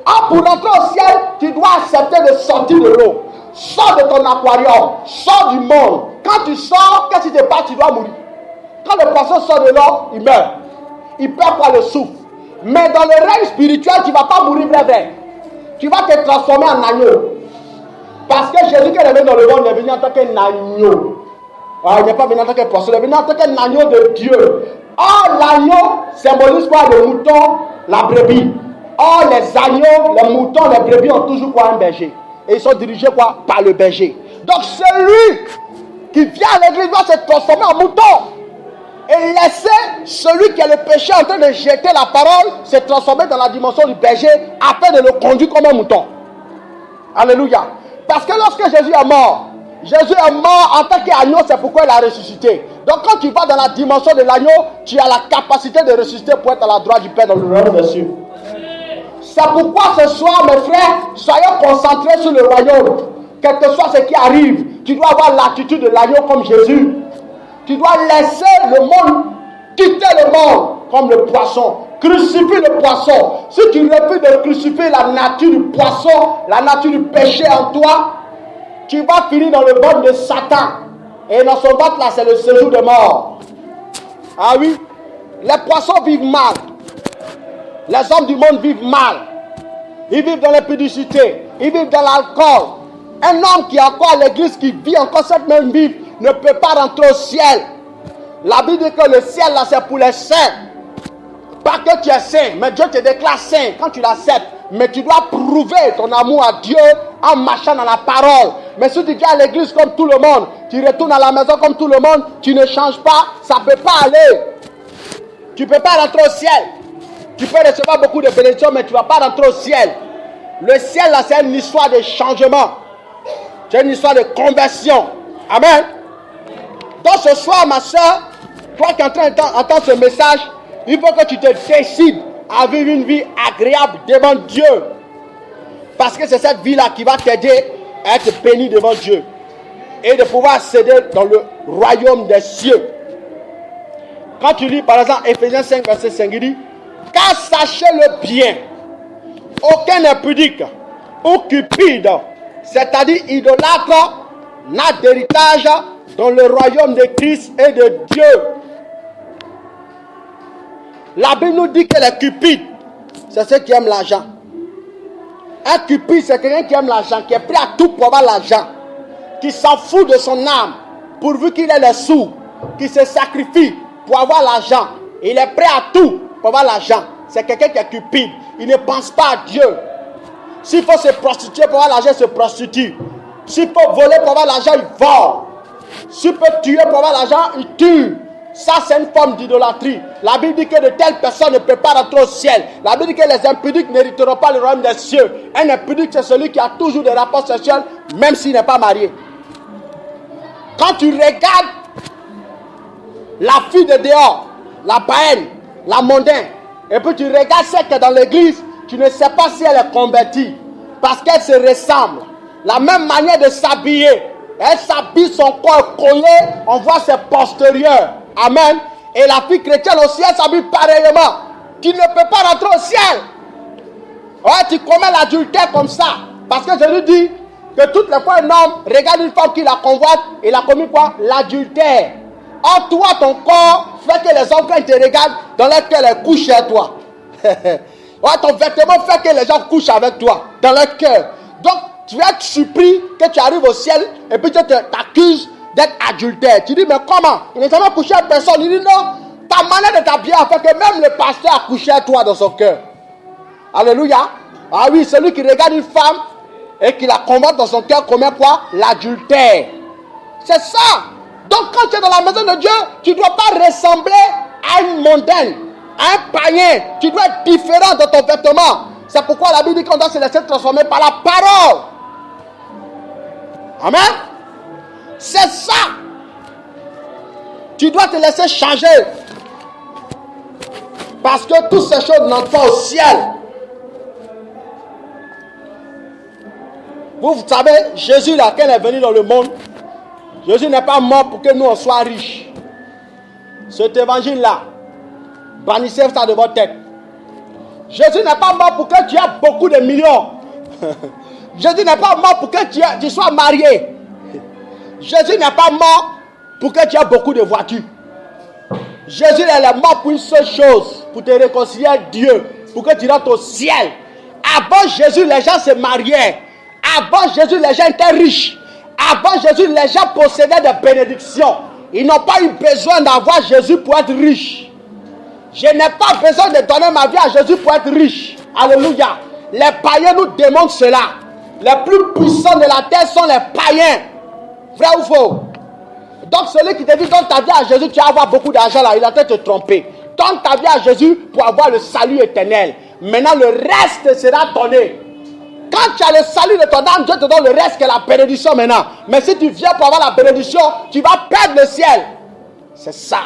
Ah, pour rentrer au ciel, tu dois accepter de sortir de l'eau. Sors de ton aquarium. Sors du monde. Quand tu sors, qu'est-ce qui te passe? Tu dois mourir. Quand le poisson sort de l'eau, il meurt. Il perd pas le souffle. Mais dans le règne spirituel, tu ne vas pas mourir vrai. Tu vas te transformer en agneau. Parce que Jésus, quand il est venu dans le monde, il est venu en tant qu'un agneau. Il n'est pas venu en tant qu'un poisson, il est venu en tant qu'un agneau de Dieu. Or, l'agneau symbolise quoi? Le mouton, la brebis. Or, les agneaux, les moutons, les brebis ont toujours quoi? Un berger. Et ils sont dirigés quoi? Par le berger. Donc, celui qui vient à l'église doit se transformer en mouton. Et laisser celui qui a le péché en train de jeter la parole se transformer dans la dimension du berger afin de le conduire comme un mouton. Alléluia. Parce que lorsque Jésus est mort en tant qu'agneau, c'est pourquoi il a ressuscité. Donc quand tu vas dans la dimension de l'agneau, tu as la capacité de ressusciter pour être à la droite du Père dans le royaume des cieux. C'est pourquoi ce soir, mes frères, soyez concentrés sur le royaume. Quel que soit ce qui arrive, tu dois avoir l'attitude de l'agneau comme Jésus. Tu dois laisser le monde, quitter le monde comme le poisson. Crucifie le poisson. Si tu refuses de crucifier la nature du poisson, la nature du péché en toi, tu vas finir dans le ventre de Satan. Et dans son ventre là, c'est le séjour de mort. Ah oui, les poissons vivent mal. Les hommes du monde vivent mal. Ils vivent dans l'impudicité. Ils vivent dans l'alcool. Un homme qui est encore à l'église, qui vit encore cette même vie, ne peut pas rentrer au ciel. La Bible dit que le ciel là, c'est pour les saints. Pas que tu es saint, mais Dieu te déclare saint quand tu l'acceptes. Mais tu dois prouver ton amour à Dieu en marchant dans la parole. Mais si tu viens à l'église comme tout le monde, tu retournes à la maison comme tout le monde, tu ne changes pas, ça ne peut pas aller. Tu ne peux pas rentrer au ciel. Tu peux recevoir beaucoup de bénédictions, mais tu ne vas pas rentrer au ciel. Le ciel là, c'est une histoire de changement. C'est une histoire de conversion. Amen. Donc ce soir, ma soeur, toi qui es en train d'entendre ce message, il faut que tu te décides à vivre une vie agréable devant Dieu. Parce que c'est cette vie-là qui va t'aider à être béni devant Dieu. Et de pouvoir accéder dans le royaume des cieux. Quand tu lis par exemple Ephésiens 5, verset 5, il dit: car sachez-le bien, aucun impudique ou cupide, c'est-à-dire idolâtre, n'a d'héritage dans le royaume de Christ et de Dieu. La Bible nous dit que les cupides, c'est ceux qui aiment l'argent. Un cupide, c'est quelqu'un qui aime l'argent, qui est prêt à tout pour avoir l'argent, qui s'en fout de son âme, pourvu qu'il ait les sous, qui se sacrifie pour avoir l'argent. Il est prêt à tout pour avoir l'argent. C'est quelqu'un qui est cupide. Il ne pense pas à Dieu. S'il faut se prostituer pour avoir l'argent, il se prostitue. S'il faut voler pour avoir l'argent, il vole. S'il peut tuer pour avoir l'argent, il tue. Ça, c'est une forme d'idolâtrie. La Bible dit que de telles personnes ne peuvent pas rentrer au ciel. La Bible dit que les impudiques n'hériteront pas le royaume des cieux. Un impudique, c'est celui qui a toujours des rapports sexuels, même s'il n'est pas marié. Quand tu regardes la fille de dehors, la païenne, la mondaine, et puis tu regardes celle qui est dans l'église, tu ne sais pas si elle est convertie. Parce qu'elle se ressemble. La même manière de s'habiller. Elle s'habille, son corps collé, on voit ses postérieurs. Amen. Et la fille chrétienne aussi, elle s'habille pareillement. Tu ne peux pas rentrer au ciel. Ouais, tu commets l'adultère comme ça. Parce que Jésus dit que toutes les fois un homme regarde une femme qui la convoite, il a commis quoi? L'adultère. Or, toi, ton corps fait que les hommes, quand ils te regardent, dans leur cœur, ils couchent chez toi. Ouais, ton vêtement fait que les gens couchent avec toi, dans leur cœur. Donc, tu vas être surpris que tu arrives au ciel et puis tu t'accuses d'être adultère. Tu dis, mais comment? Il n'est jamais couché avec personne. Il dit, non, ta manière de t'habiller a fait que même le pasteur a couché à toi dans son cœur. Alléluia. Ah oui, celui qui regarde une femme et qui la combat dans son cœur commet quoi? L'adultère. C'est ça. Donc quand tu es dans la maison de Dieu, tu ne dois pas ressembler à une mondaine, à un païen. Tu dois être différent dans ton vêtement. C'est pourquoi la Bible dit qu'on doit se laisser transformer par la parole. Amen. C'est ça. Tu dois te laisser changer. Parce que toutes ces choses n'entrent pas au ciel. Vous savez, Jésus là, quand il est venu dans le monde, Jésus n'est pas mort pour que nous on soit riches. Cet évangile-là, bannissez ça de votre tête. Jésus n'est pas mort pour que tu aies beaucoup de millions. Jésus n'est pas mort pour que tu sois marié. Jésus n'est pas mort pour que tu aies beaucoup de voitures. Jésus est mort pour une seule chose, pour te réconcilier avec Dieu, pour que tu rentres au ciel. Avant Jésus, les gens se mariaient. Avant Jésus, les gens étaient riches. Avant Jésus, les gens possédaient des bénédictions. Ils n'ont pas eu besoin d'avoir Jésus pour être riche. Je n'ai pas besoin de donner ma vie à Jésus pour être riche. Alléluia. Les païens nous démontrent cela. Les plus puissants de la terre sont les païens. Vrai ou faux? Donc celui qui te dit donne ta vie à Jésus, tu vas avoir beaucoup d'argent là, il a peut-être te tromper. Donne ta vie à Jésus pour avoir le salut éternel. Maintenant le reste sera donné. Quand tu as le salut de ton âme, Dieu te donne le reste qui est la bénédiction maintenant. Mais si tu viens pour avoir la bénédiction, tu vas perdre le ciel. C'est ça.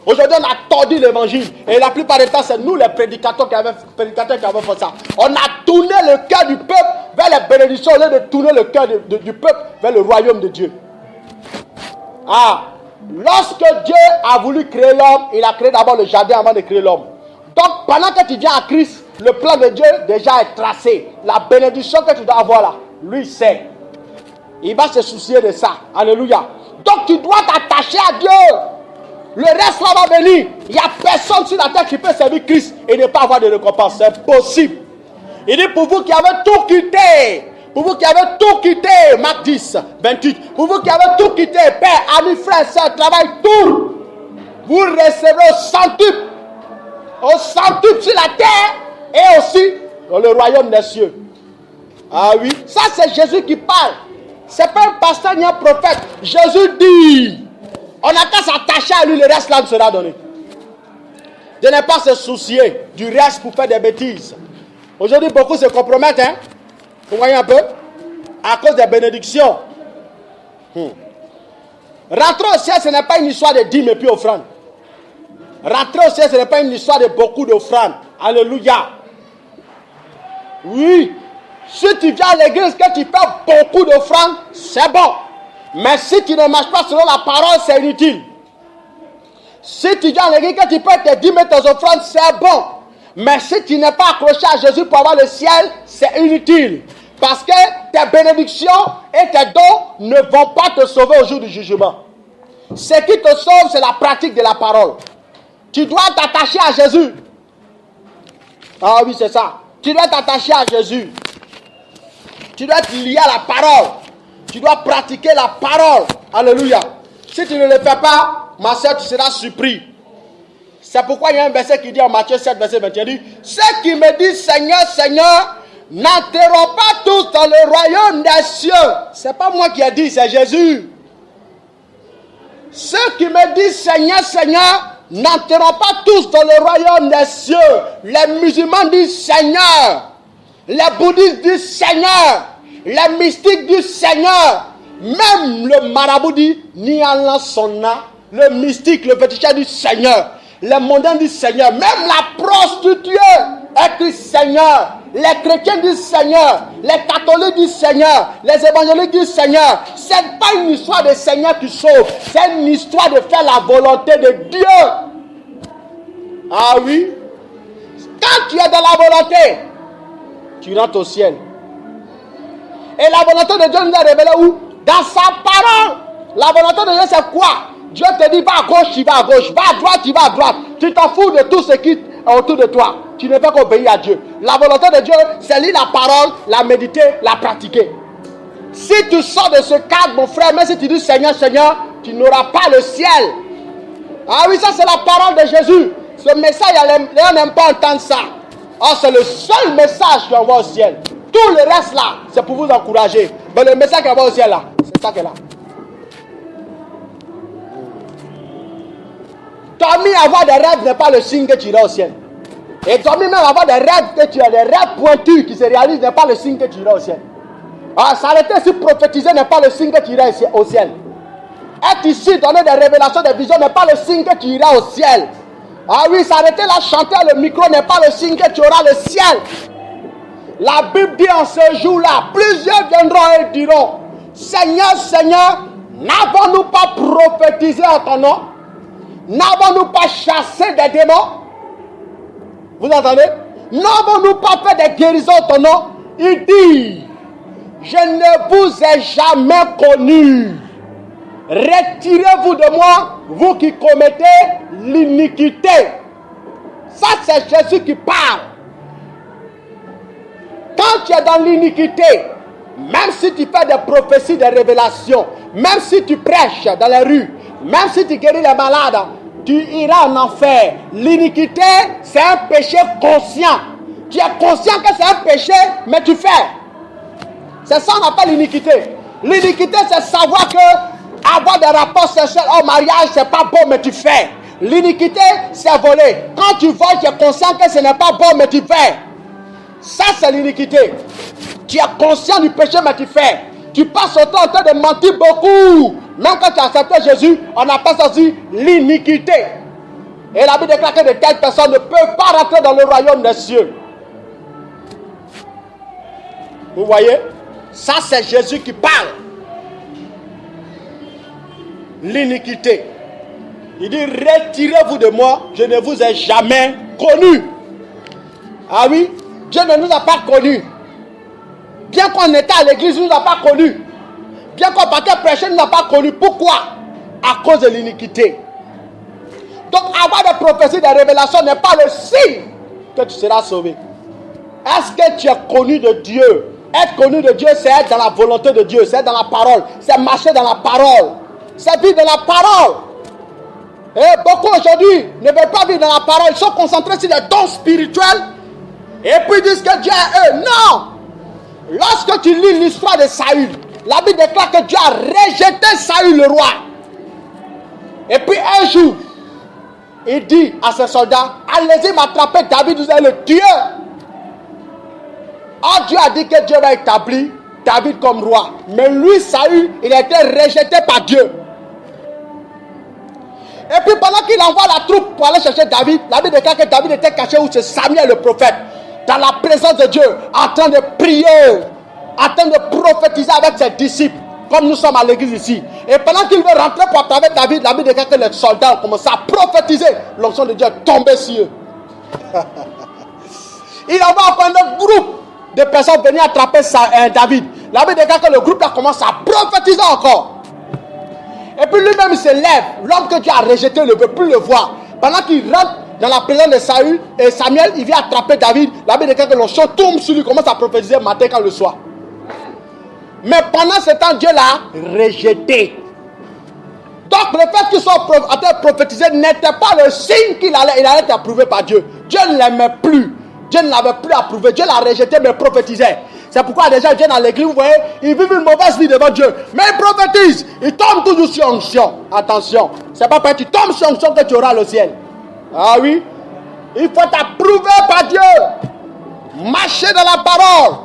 Aujourd'hui, on a tordu l'évangile. Et la plupart du temps, c'est nous les prédicateurs qui avons fait ça. On a tourné le cœur du peuple vers les bénédictions au lieu de tourner le cœur du peuple vers le royaume de Dieu. Ah, lorsque Dieu a voulu créer l'homme, il a créé d'abord le jardin avant de créer l'homme. Donc, pendant que tu viens à Christ, le plan de Dieu déjà est tracé. La bénédiction que tu dois avoir là, lui sait. Il va se soucier de ça. Alléluia. Donc, tu dois t'attacher à Dieu. Le reste là va venir. Il n'y a personne sur la terre qui peut servir Christ et ne pas avoir de récompense. C'est possible. Il dit pour vous qui avez tout quitté. Pour vous qui avez tout quitté. Marc 10, 28. Pour vous qui avez tout quitté. Père, amis, frères, sœurs, travail, tout. Vous recevrez au centuple. Au centuple sur la terre. Et aussi dans le royaume des cieux. Ah oui. Ça c'est Jésus qui parle. C'est pas un pasteur ni un prophète. Jésus dit. On n'a qu'à s'attacher à lui, le reste là nous sera donné. De ne pas se soucier du reste pour faire des bêtises. Aujourd'hui, beaucoup se compromettent, hein. Vous voyez un peu? À cause des bénédictions. Rentrer au ciel, ce n'est pas une histoire de dîmes et puis offrandes. Rentrer au ciel, ce n'est pas une histoire de beaucoup d'offrandes. Alléluia. Oui. Si tu viens à l'église, que tu fais beaucoup d'offrandes, c'est bon. Mais si tu ne marches pas selon la parole, c'est inutile. Si tu viens à l'église, que tu peux te dire mais tes offrandes, c'est bon. Mais si tu n'es pas accroché à Jésus pour avoir le ciel, c'est inutile. Parce que tes bénédictions et tes dons ne vont pas te sauver au jour du jugement. Ce qui te sauve, c'est la pratique de la parole. Tu dois t'attacher à Jésus. Ah oui, c'est ça. Tu dois t'attacher à Jésus. Tu dois être lié à la parole. Tu dois pratiquer la parole. Alléluia. Si tu ne le fais pas, ma soeur, tu seras surpris. C'est pourquoi il y a un verset qui dit en Matthieu 7, verset 21, dit, ceux qui me disent Seigneur, Seigneur, n'entreront pas tous dans le royaume des cieux. Ce n'est pas moi qui ai dit, c'est Jésus. Ceux qui me disent Seigneur, Seigneur, n'entreront pas tous dans le royaume des cieux. Les musulmans disent Seigneur. Les bouddhistes disent Seigneur. Les mystiques disent Seigneur. Même le marabout dit ni Allah sonna. Le mystique, le féticheur dit Seigneur. Les mondains disent Seigneur. Même la prostituée dit Seigneur. Les chrétiens disent Seigneur. Les catholiques disent Seigneur. Les évangéliques disent Seigneur. Ce n'est pas une histoire de Seigneur qui sauve. C'est une histoire de faire la volonté de Dieu. Ah oui. Quand tu es dans la volonté, tu rentres au ciel. Et la volonté de Dieu nous a révélé où? Dans sa parole. La volonté de Dieu c'est quoi? Dieu te dit va à gauche, tu vas à gauche. Va à droite, tu vas à droite. Tu t'en fous de tout ce qui est autour de toi. Tu ne fais qu'obéir à Dieu. La volonté de Dieu, c'est lire la parole, la méditer, la pratiquer. Si tu sors de ce cadre, mon frère, même si tu dis Seigneur, Seigneur, tu n'auras pas le ciel. Ah oui, ça c'est la parole de Jésus. Ce message, les gens n'aiment pas entendre ça. Ah, c'est le seul message qui envoie au ciel. Tout le reste là, c'est pour vous encourager. Mais le message qui envoie au ciel là, c'est ça qui est là. Dormir, avoir des rêves n'est pas le signe que tu iras au ciel. Et dormir, même avoir des rêves que tu as, des rêves pointus qui se réalisent n'est pas le signe que tu iras au ciel. Ah, s'arrêter sur prophétiser n'est pas le signe que tu iras au ciel. Être ici, donner des révélations, des visions n'est pas le signe que tu iras au ciel. Ah oui, s'arrêter là, chanter à le micro n'est pas le signe que tu auras le ciel. La Bible dit en ce jour-là, plusieurs viendront et diront, Seigneur, Seigneur, n'avons-nous pas prophétisé en ton nom? N'avons-nous pas chassé des démons? Vous entendez? N'avons-nous pas fait des guérisons en ton nom? Il dit, je ne vous ai jamais connu. Retirez-vous de moi, vous qui commettez l'iniquité. Ça, c'est Jésus qui parle. Quand tu es dans l'iniquité, même si tu fais des prophéties, des révélations, même si tu prêches dans les rues, même si tu guéris les malades, tu iras en enfer. L'iniquité, c'est un péché conscient. Tu es conscient que c'est un péché, mais tu fais. C'est ça qu'on appelle l'iniquité. L'iniquité, c'est savoir que avoir des rapports sexuels au mariage, c'est pas bon, mais tu fais. L'iniquité, c'est voler. Quand tu voles, tu es conscient que ce n'est pas bon, mais tu fais. Ça, c'est l'iniquité. Tu es conscient du péché, mais tu fais. Tu passes ton temps en train de mentir beaucoup. Même quand tu as accepté Jésus, on appelle ça aussi l'iniquité. Et la Bible déclare que de telles personnes ne peuvent pas rentrer dans le royaume des cieux. Vous voyez? Ça, c'est Jésus qui parle. L'iniquité. Il dit, retirez-vous de moi, je ne vous ai jamais connu. Ah oui, Dieu ne nous a pas connus. Bien qu'on était à l'église, il ne nous a pas connus. Bien qu'on partait prêcher, il ne nous a pas connus. Pourquoi? À cause de l'iniquité. Donc avoir des prophéties, des révélations n'est pas le signe que tu seras sauvé. Est-ce que tu es connu de Dieu? Être connu de Dieu, c'est être dans la volonté de Dieu, c'est être dans la parole, c'est marcher dans la parole, c'est vivre dans la parole. Et beaucoup aujourd'hui ne veulent pas vivre dans la parole, ils sont concentrés sur les dons spirituels et puis disent que Dieu est eux. Non! Lorsque tu lis l'histoire de Saül, la Bible déclare que Dieu a rejeté Saül le roi. Et puis un jour, il dit à ses soldats, allez-y m'attraper David, vous allez le tuer. Oh, Dieu a dit que Dieu va établir David comme roi. Mais lui, Saül, il a été rejeté par Dieu. Et puis pendant qu'il envoie la troupe pour aller chercher David, la Bible déclare que David était caché où c'est Samuel le prophète, dans la présence de Dieu, en train de prier, en train de prophétiser avec ses disciples, comme nous sommes à l'église ici. Et pendant qu'il veut rentrer pour attraper David, la Bible déclare que les soldats ont commencé à prophétiser. L'onction de Dieu est tombée sur eux. Il envoie encore un autre groupe de personnes venir attraper David. La Bible déclare que le groupe là commence à prophétiser encore. Et puis lui-même il se lève. L'homme que Dieu a rejeté ne veut plus le voir. Pendant qu'il rentre dans la présence de Saül et Samuel, il vient attraper David. La Bible déclare que l'onction tombe sur lui, commence à prophétiser matin quand le soir. Mais pendant ce temps, Dieu l'a rejeté. Donc le fait qu'il soit en train de prophétiser n'était pas le signe qu'il allait être approuvé par Dieu. Dieu ne l'aimait plus. Dieu ne l'avait plus approuvé. Dieu l'a rejeté mais prophétisait. C'est pourquoi déjà Dieu dans l'église, vous voyez, ils vivent une mauvaise vie devant Dieu. Mais ils prophétisent. Ils tombent toujours sur onction. Attention. C'est pas parce que tu tombes sur onction que tu auras le ciel. Ah oui. Il faut t'approuver par Dieu. Marcher dans la parole.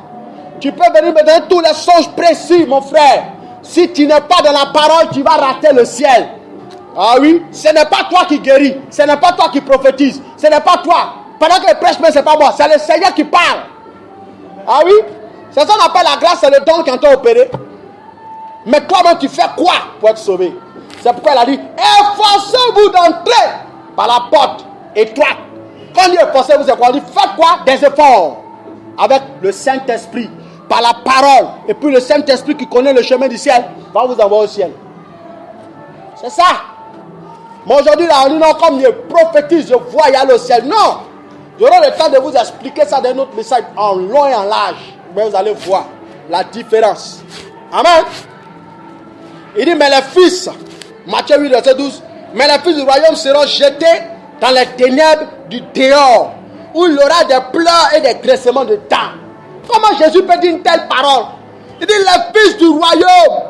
Tu peux venir me donner tous les songes précis, mon frère. Si tu n'es pas dans la parole, tu vas rater le ciel. Ah oui. Ce n'est pas toi qui guéris. Ce n'est pas toi qui prophétise. Ce n'est pas toi. Pendant que je prêche, mais ce n'est pas moi. C'est le Seigneur qui parle. Ah oui. C'est ça qu'on appelle la grâce, c'est le don qui est en train d'opérer. Mais toi-même, tu fais quoi pour être sauvé? C'est pourquoi elle a dit, efforcez-vous d'entrer par la porte étroite. Quand on dit efforcez-vous, c'est quoi? On dit, faites quoi? Des efforts. Avec le Saint-Esprit, par la parole. Et puis le Saint-Esprit qui connaît le chemin du ciel, va vous envoyer au ciel. C'est ça. Mais aujourd'hui, là, on dit non, comme je prophétise, je vois y aller au ciel. Non. J'aurai le temps de vous expliquer ça dans notre message en long et en large. Mais vous allez voir la différence. Amen. Il dit, mais les fils Matthieu 8, verset 12. Mais les fils du royaume seront jetés dans les ténèbres du dehors, où il y aura des pleurs et des graissements de dents. Comment Jésus peut dire une telle parole? Il dit les fils du royaume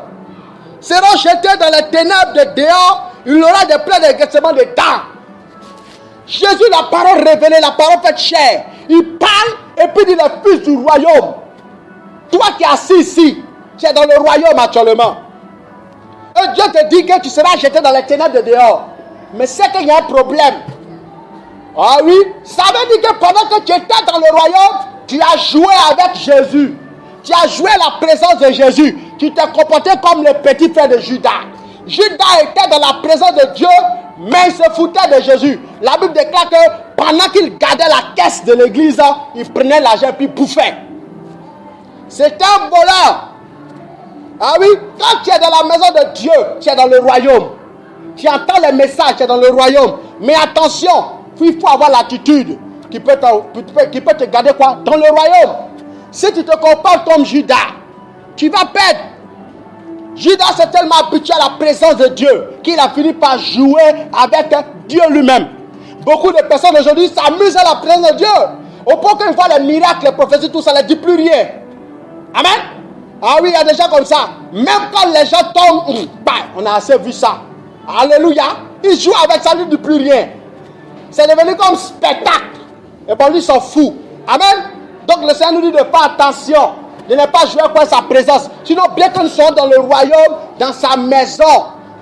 seront jetés dans les ténèbres de dehors, il y aura des pleurs et des graissements de dents. Jésus, la parole révélée, la parole faite chair, il parle et puis il dit les fils du royaume. Toi qui es assis ici, tu es dans le royaume actuellement. Et Dieu te dit que tu seras jeté dans les ténèbres de dehors. Mais c'est qu'il y a un problème. Ah oui, ça veut dire que pendant que tu étais dans le royaume, tu as joué avec Jésus. Tu as joué la présence de Jésus. Tu t'es comporté comme le petit frère de Judas. Judas était dans la présence de Dieu, mais il se foutait de Jésus. La Bible déclare que pendant qu'il gardait la caisse de l'église, il prenait l'argent et puis bouffait. C'était un voleur. Ah oui, quand tu es dans la maison de Dieu, tu es dans le royaume. Tu entends les messages, tu es dans le royaume. Mais attention, il faut avoir l'attitude qui peut te garder quoi? Dans le royaume. Si tu te comportes comme Judas, tu vas perdre. Judas s'est tellement habitué à la présence de Dieu qu'il a fini par jouer avec Dieu lui-même. Beaucoup de personnes aujourd'hui s'amusent à la présence de Dieu. Au point qu'ils voient les miracles, les prophéties, tout ça, ne dit plus rien. Amen. Ah oui, il y a des gens comme ça. Même quand les gens tombent, on a assez vu ça. Alléluia. Ils jouent avec ça, ils ne disent plus rien. C'est devenu comme spectacle. Et bon, lui s'en fout. Amen. Donc le Seigneur nous dit de faire attention, de ne pas jouer avec sa présence. Sinon, bien que nous soyons dans le royaume, dans sa maison,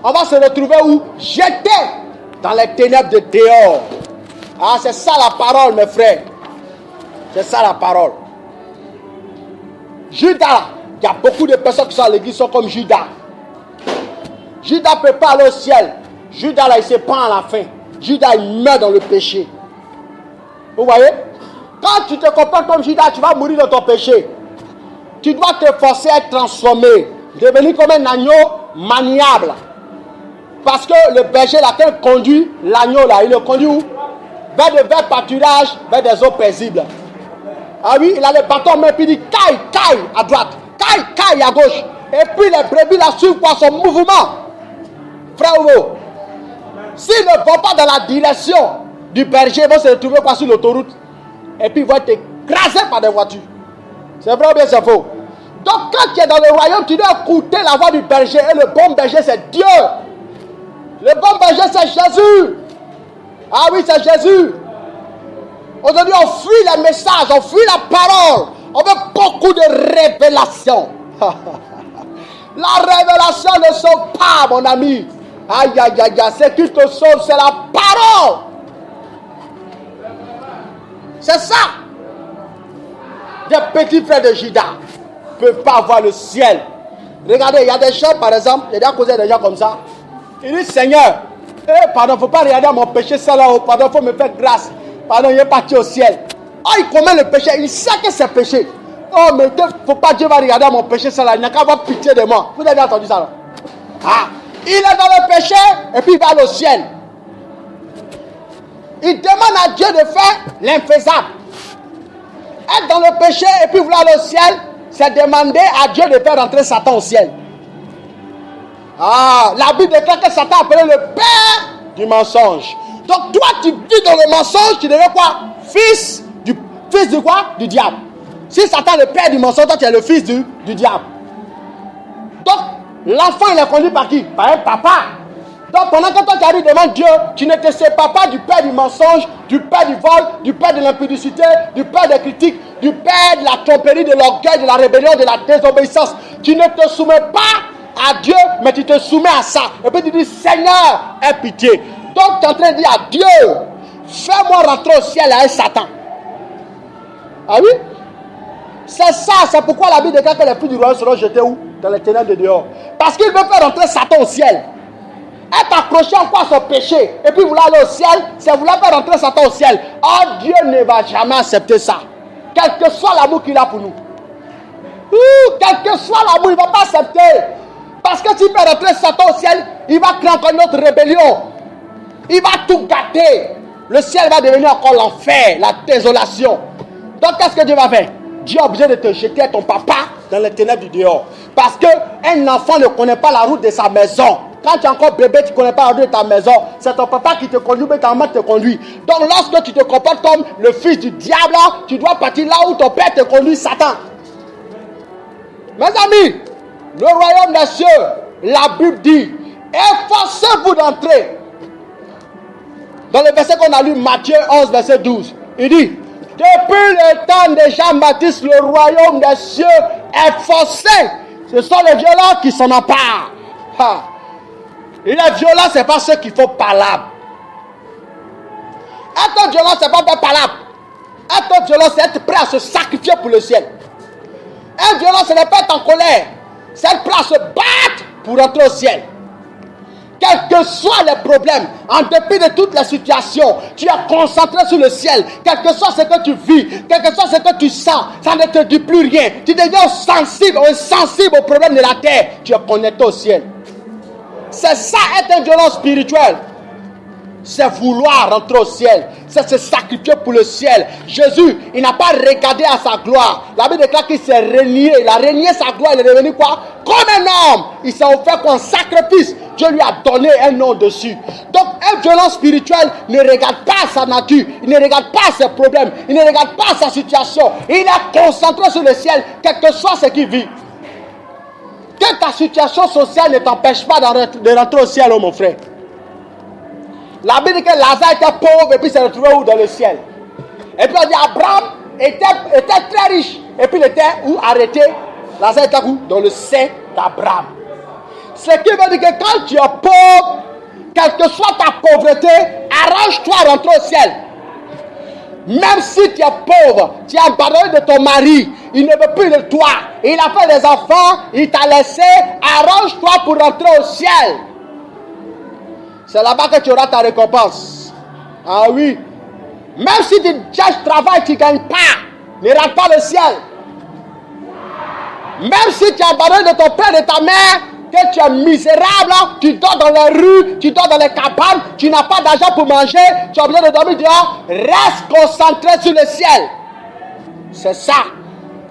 on va se retrouver où? Jetés dans les ténèbres de dehors. Ah, c'est ça la parole, mes frères. C'est ça la parole. Judas, il y a beaucoup de personnes qui sont à l'église, sont comme Judas. Judas ne peut pas aller au ciel. Judas, là, il se prend à la fin. Judas, il meurt dans le péché. Vous voyez? Quand tu te comportes comme Judas, tu vas mourir dans ton péché. Tu dois te forcer à être transformé. Devenir comme un agneau maniable. Parce que le berger, là, quand il conduit l'agneau, là, il le conduit où? Vers de verts pâturages, vers des eaux paisibles. Ah oui, il a le bâton en main, puis il dit caille, caille à droite, caille, caille à gauche. Et puis les brebis la suivent par son mouvement. Frère Hugo, s'ils ne vont pas dans la direction du berger, ils vont se retrouver quoi sur l'autoroute. Et puis ils vont être écrasés par des voitures. C'est vrai ou bien c'est faux? Donc quand tu es dans le royaume, tu dois écouter la voix du berger. Et le bon berger, c'est Dieu. Le bon berger, c'est Jésus. Ah oui, c'est Jésus. Aujourd'hui, on fuit les messages, on fuit la parole. On veut beaucoup de révélations. La révélation ne sauve pas, mon ami. Aïe, aïe, aïe, aïe. Ce qui te sauve, c'est la parole. C'est ça. Des petits frères de Judas ne peuvent pas voir le ciel. Regardez, il y a des gens, par exemple, il y a déjà causé des gens comme ça. Il dit, Seigneur, pardon, il ne faut pas regarder mon péché, ça là-haut. Pardon, il faut me faire grâce. Pardon, il est parti au ciel. Oh, il commet le péché, il sait que c'est péché. Oh, mais il ne faut pas, Dieu va regarder mon péché, ça là. Il n'a qu'à avoir pitié de moi. Vous avez entendu ça là? Ah, il est dans le péché et puis il va au ciel. Il demande à Dieu de faire l'infaisable. Être dans le péché et puis vouloir aller au ciel, c'est demander à Dieu de faire rentrer Satan au ciel. Ah, la Bible déclare que Satan appelait le père du mensonge. Donc toi, tu vis dans le mensonge, tu deviens quoi? Fils de quoi? Du diable. Si Satan est le père du mensonge, toi tu es le fils du diable. Donc, l'enfant il est conduit par qui? Par un papa. Donc pendant que toi tu arrives devant Dieu, tu ne te sépares pas du père du mensonge, du père du vol, du père de l'impudicité, du père des critiques, du père de la tromperie, de l'orgueil, de la rébellion, de la désobéissance. Tu ne te soumets pas à Dieu, mais tu te soumets à ça. Et puis tu dis, Seigneur, aie pitié. Donc tu es en train de dire à Dieu, fais-moi rentrer au ciel avec Satan. Ah oui? C'est ça, c'est pourquoi la Bible déclare que les fils du royaume seront jetés où? Dans les ténèbres de dehors. Parce qu'il veut faire rentrer Satan au ciel. Être accroché encore à son péché et puis vouloir aller au ciel, c'est vouloir faire rentrer Satan au ciel. Oh, Dieu ne va jamais accepter ça. Quel que soit l'amour qu'il a pour nous. Quel que soit l'amour, il ne va pas accepter. Parce que s'il fait rentrer Satan au ciel, il va créer encore une autre rébellion. Il va tout gâter. Le ciel va devenir encore l'enfer, la désolation. Donc qu'est-ce que Dieu va faire? Dieu est obligé de te jeter à ton papa dans les ténèbres du dehors. Parce qu'un enfant ne connaît pas la route de sa maison. Quand tu es encore bébé, tu ne connais pas l'ordre de ta maison. C'est ton papa qui te conduit, mais ta maman te conduit. Donc lorsque tu te comportes comme le fils du diable, tu dois partir là où ton père te conduit, Satan. Mes amis, le royaume des cieux, la Bible dit, efforcez-vous d'entrer. Dans le verset qu'on a lu, Matthieu 11, verset 12, il dit, depuis le temps de Jean-Baptiste, le royaume des cieux est forcé. Ce sont les violents qui s'en emparent. Les violents, ce n'est pas ceux qui font palabre. Être violent, ce n'est pas faire palabre. Être violent, c'est être prêt à se sacrifier pour le ciel. Être violent, ce n'est pas être en colère. C'est être prêt à se battre pour entrer au ciel. Quels que soient les problèmes, en dépit de toutes les situations, tu es concentré sur le ciel. Quel que soit ce que tu vis, quel que soit ce que tu sens, ça ne te dit plus rien. Tu deviens sensible ou insensible aux problèmes de la terre. Tu es connecté au ciel. C'est ça être un violent spirituel. C'est vouloir rentrer au ciel. C'est se sacrifier pour le ciel. Jésus, il n'a pas regardé à sa gloire. La Bible déclare qu'il s'est renié. Il a renié sa gloire. Il est devenu quoi? Comme un homme. Il s'est offert comme sacrifice. Dieu lui a donné un nom dessus. Donc, un violent spirituel ne regarde pas sa nature. Il ne regarde pas ses problèmes. Il ne regarde pas sa situation. Il est concentré sur le ciel, quel que soit ce qu'il vit. Que ta situation sociale ne t'empêche pas de rentrer au ciel, oh mon frère. La Bible dit que Lazare était pauvre et puis s'est retrouvé où? Dans le ciel. Et puis on dit Abraham était très riche. Et puis il était où? Arrêté. Lazare était où? Dans le sein d'Abraham. Ce qui veut dire que quand tu es pauvre, quelle que soit ta pauvreté, arrange-toi à rentrer au ciel. Même si tu es pauvre, tu es abandonné de ton mari, il ne veut plus de toi, il a fait des enfants, il t'a laissé, arrange-toi pour rentrer au ciel. C'est là-bas que tu auras ta récompense. Ah oui. Même si tu cherches travail, tu ne gagnes pas, ne rate pas le ciel. Même si tu es abandonné de ton père et de ta mère, que tu es misérable, tu dors dans les rues, tu dors dans les cabanes, tu n'as pas d'argent pour manger, tu as besoin de dormir dehors, reste concentré sur le ciel. C'est ça.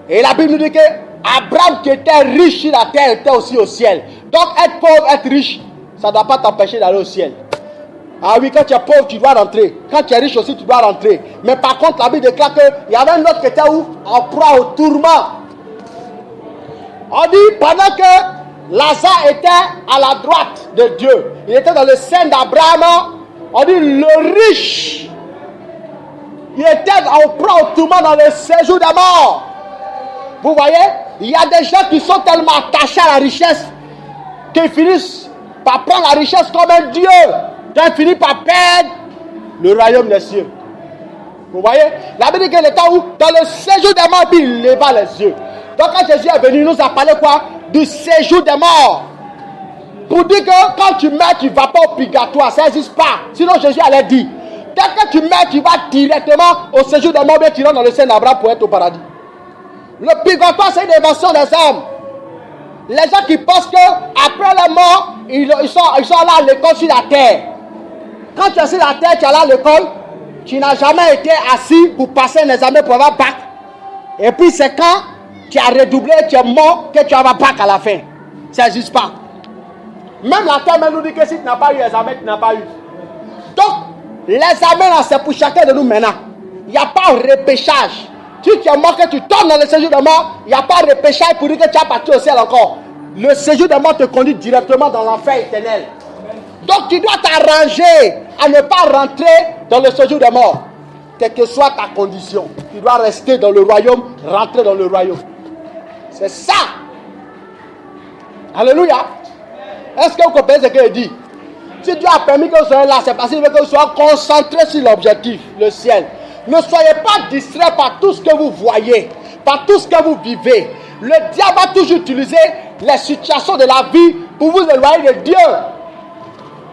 Et la Bible nous dit que Abraham qui était riche sur la terre était aussi au ciel. Donc être pauvre, être riche, ça ne doit pas t'empêcher d'aller au ciel. Ah oui, quand tu es pauvre, tu dois rentrer. Quand tu es riche aussi, tu dois rentrer. Mais par contre, la Bible déclare qu'il y avait un autre qui était où? En proie au tourment. On dit pendant que Lazare était à la droite de Dieu, il était dans le sein d'Abraham, on dit le riche, il était en proie au tourment dans le séjour des morts. Vous voyez, il y a des gens qui sont tellement attachés à la richesse qu'ils finissent par prendre la richesse comme un Dieu. Ils finissent par perdre le royaume des cieux. Vous voyez, la Bible dit qu'il était où? Dans le séjour des morts, puis il leva les yeux. Donc quand Jésus est venu, il nous a parlé quoi? Du séjour des morts. Pour dire que quand tu meurs, tu ne vas pas au purgatoire. Ça n'existe pas. Sinon Jésus allait dire, dès que tu meurs, tu vas directement au séjour des morts, mais tu rentres dans le sein d'Abraham pour être au paradis. Le purgatoire, c'est une invention des hommes. Les gens qui pensent qu'après la mort, ils sont là à l'école sur la terre. Quand tu es sur la terre, tu es là à l'école, tu n'as jamais été assis pour passer un examen pour avoir bac. Et puis c'est quand tu as redoublé, tu es mort, que tu vas avoir bac à la fin. Ça n'existe pas. Même la terre même nous dit que si tu n'as pas eu l'examen, tu n'as pas eu. Donc, l'examen, c'est pour chacun de nous maintenant. Il n'y a pas de repêchage. Si tu es mort, que tu tombes dans le séjour de mort, il n'y a pas de repêchage pour dire que tu as parti au ciel encore. Le séjour de mort te conduit directement dans l'enfer éternel. Donc, tu dois t'arranger à ne pas rentrer dans le séjour de mort. Quelle que soit ta condition, tu dois rester dans le royaume, rentrer dans le royaume. C'est ça. Alléluia. Est-ce que vous comprenez ce qu'il dit? Si Dieu a permis que vous soyez là, c'est parce qu'il veut que vous soyez concentrés sur l'objectif, le ciel. Ne soyez pas distraits par tout ce que vous voyez, par tout ce que vous vivez. Le diable va toujours utiliser les situations de la vie pour vous éloigner de Dieu.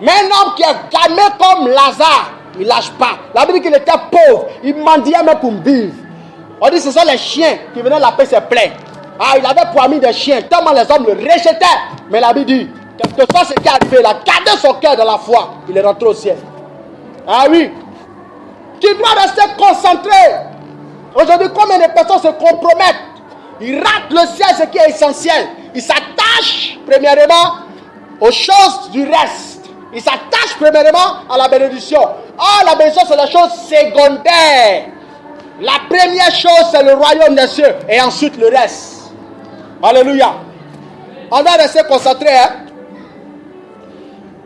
Mais un homme qui est calmé comme Lazare, il ne lâche pas. La Bible dit qu'il était pauvre, il mendiait même pour vivre. On dit que ce sont les chiens qui venaient laver ses plaies. Ah, il avait pour ami des chiens, tellement les hommes le rejetaient. Mais la Bible dit, quel que soit ce qui est arrivé, il a gardé son cœur dans la foi. Il est rentré au ciel. Ah oui. Tu dois rester concentré. Aujourd'hui, combien de personnes se compromettent? Ils ratent le ciel, ce qui est essentiel. Ils s'attachent, premièrement, aux choses du reste. Il s'attache premièrement à la bénédiction. Or, la bénédiction, c'est la chose secondaire. La première chose, c'est le royaume des cieux. Et ensuite, le reste. Alléluia. On va rester concentré.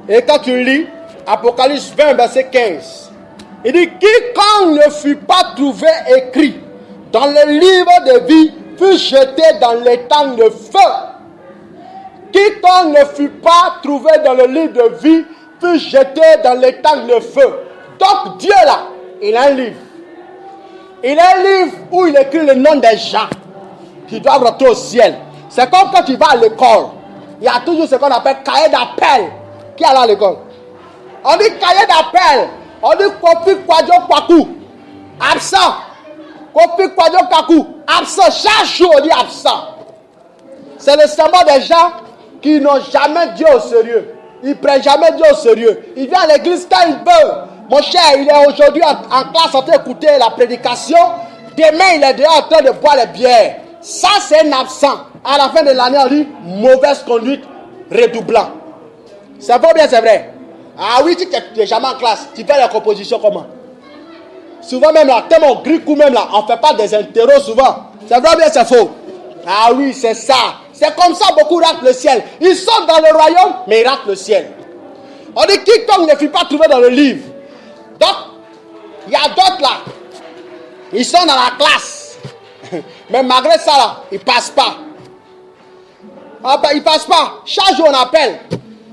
Et quand tu lis Apocalypse 20, verset 15, il dit, quiconque ne fut pas trouvé écrit dans le livre de vie fut jeté dans l'étang de feu. Quiconque ne fut pas trouvé dans le livre de vie fut jeté dans l'étang de feu. Donc Dieu là, il a un livre. Il a un livre où il écrit le nom des gens qui doivent rentrer au ciel. C'est comme quand tu vas à l'école. Il y a toujours ce qu'on appelle cahier d'appel. Qui est là à l'école? On dit cahier d'appel. On dit Kofi Kwadjo Kwaku. Absent. Kofi Kwadjo Kwaku. Absent. Chaque jour on dit absent. C'est le symbole des gens qui n'ont jamais Dieu au sérieux. Ils ne prennent jamais Dieu au sérieux. Ils viennent à l'église quand ils veulent. Mon cher, il est aujourd'hui en classe en train d'écouter la prédication. Demain, il est déjà en train de boire les bières. Ça, c'est un absent. À la fin de l'année, on dit mauvaise conduite redoublant. C'est vrai ou bien c'est vrai? Ah oui, tu n'es jamais en classe. Tu fais la composition comment? Souvent même là, tellement on grille ou même là, on ne fait pas des interros souvent. C'est vrai ou bien c'est faux? Ah oui, c'est ça. C'est comme ça beaucoup ratent le ciel. Ils sont dans le royaume, mais ils ratent le ciel. On dit quiconque ne fut pas trouvé dans le livre. Donc, il y a d'autres là. Ils sont dans la classe. Mais malgré ça là, ils ne passent pas. Ah ben, ils ne passent pas. Chaque jour on appelle.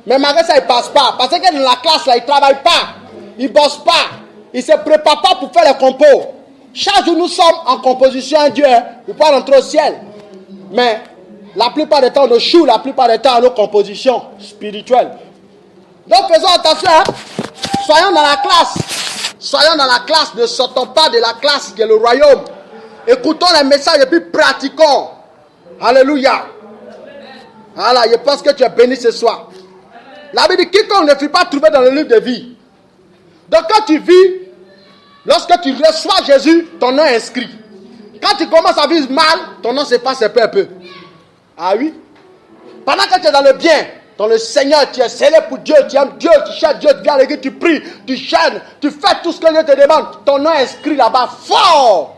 Mais malgré ça, ils ne passent pas. Parce que dans la classe là, ils ne travaillent pas. Ils ne bossent pas. Ils ne se préparent pas pour faire les compos. Chaque jour nous sommes en composition à Dieu. Pour pas rentrer au ciel. Mais la plupart du temps, on échoue, la plupart du temps, à nos compositions spirituelles. Donc faisons attention. Soyons dans la classe. Soyons dans la classe. Ne sortons pas de la classe qui est le royaume. Écoutons les messages et puis pratiquons. Alléluia. Voilà, je pense que tu es béni ce soir. La Bible dit quiconque ne fut pas trouvé dans le livre de vie. Donc quand tu vis, lorsque tu reçois Jésus, ton nom est inscrit. Quand tu commences à vivre mal, ton nom s'efface peu à peu. Ah oui? Pendant que tu es dans le bien, dans le Seigneur, tu es scellé pour Dieu, tu aimes Dieu, tu cherches Dieu, tu viens à l'église, tu pries, tu jeûnes, tu fais tout ce que Dieu te demande. Ton nom est inscrit là-bas fort.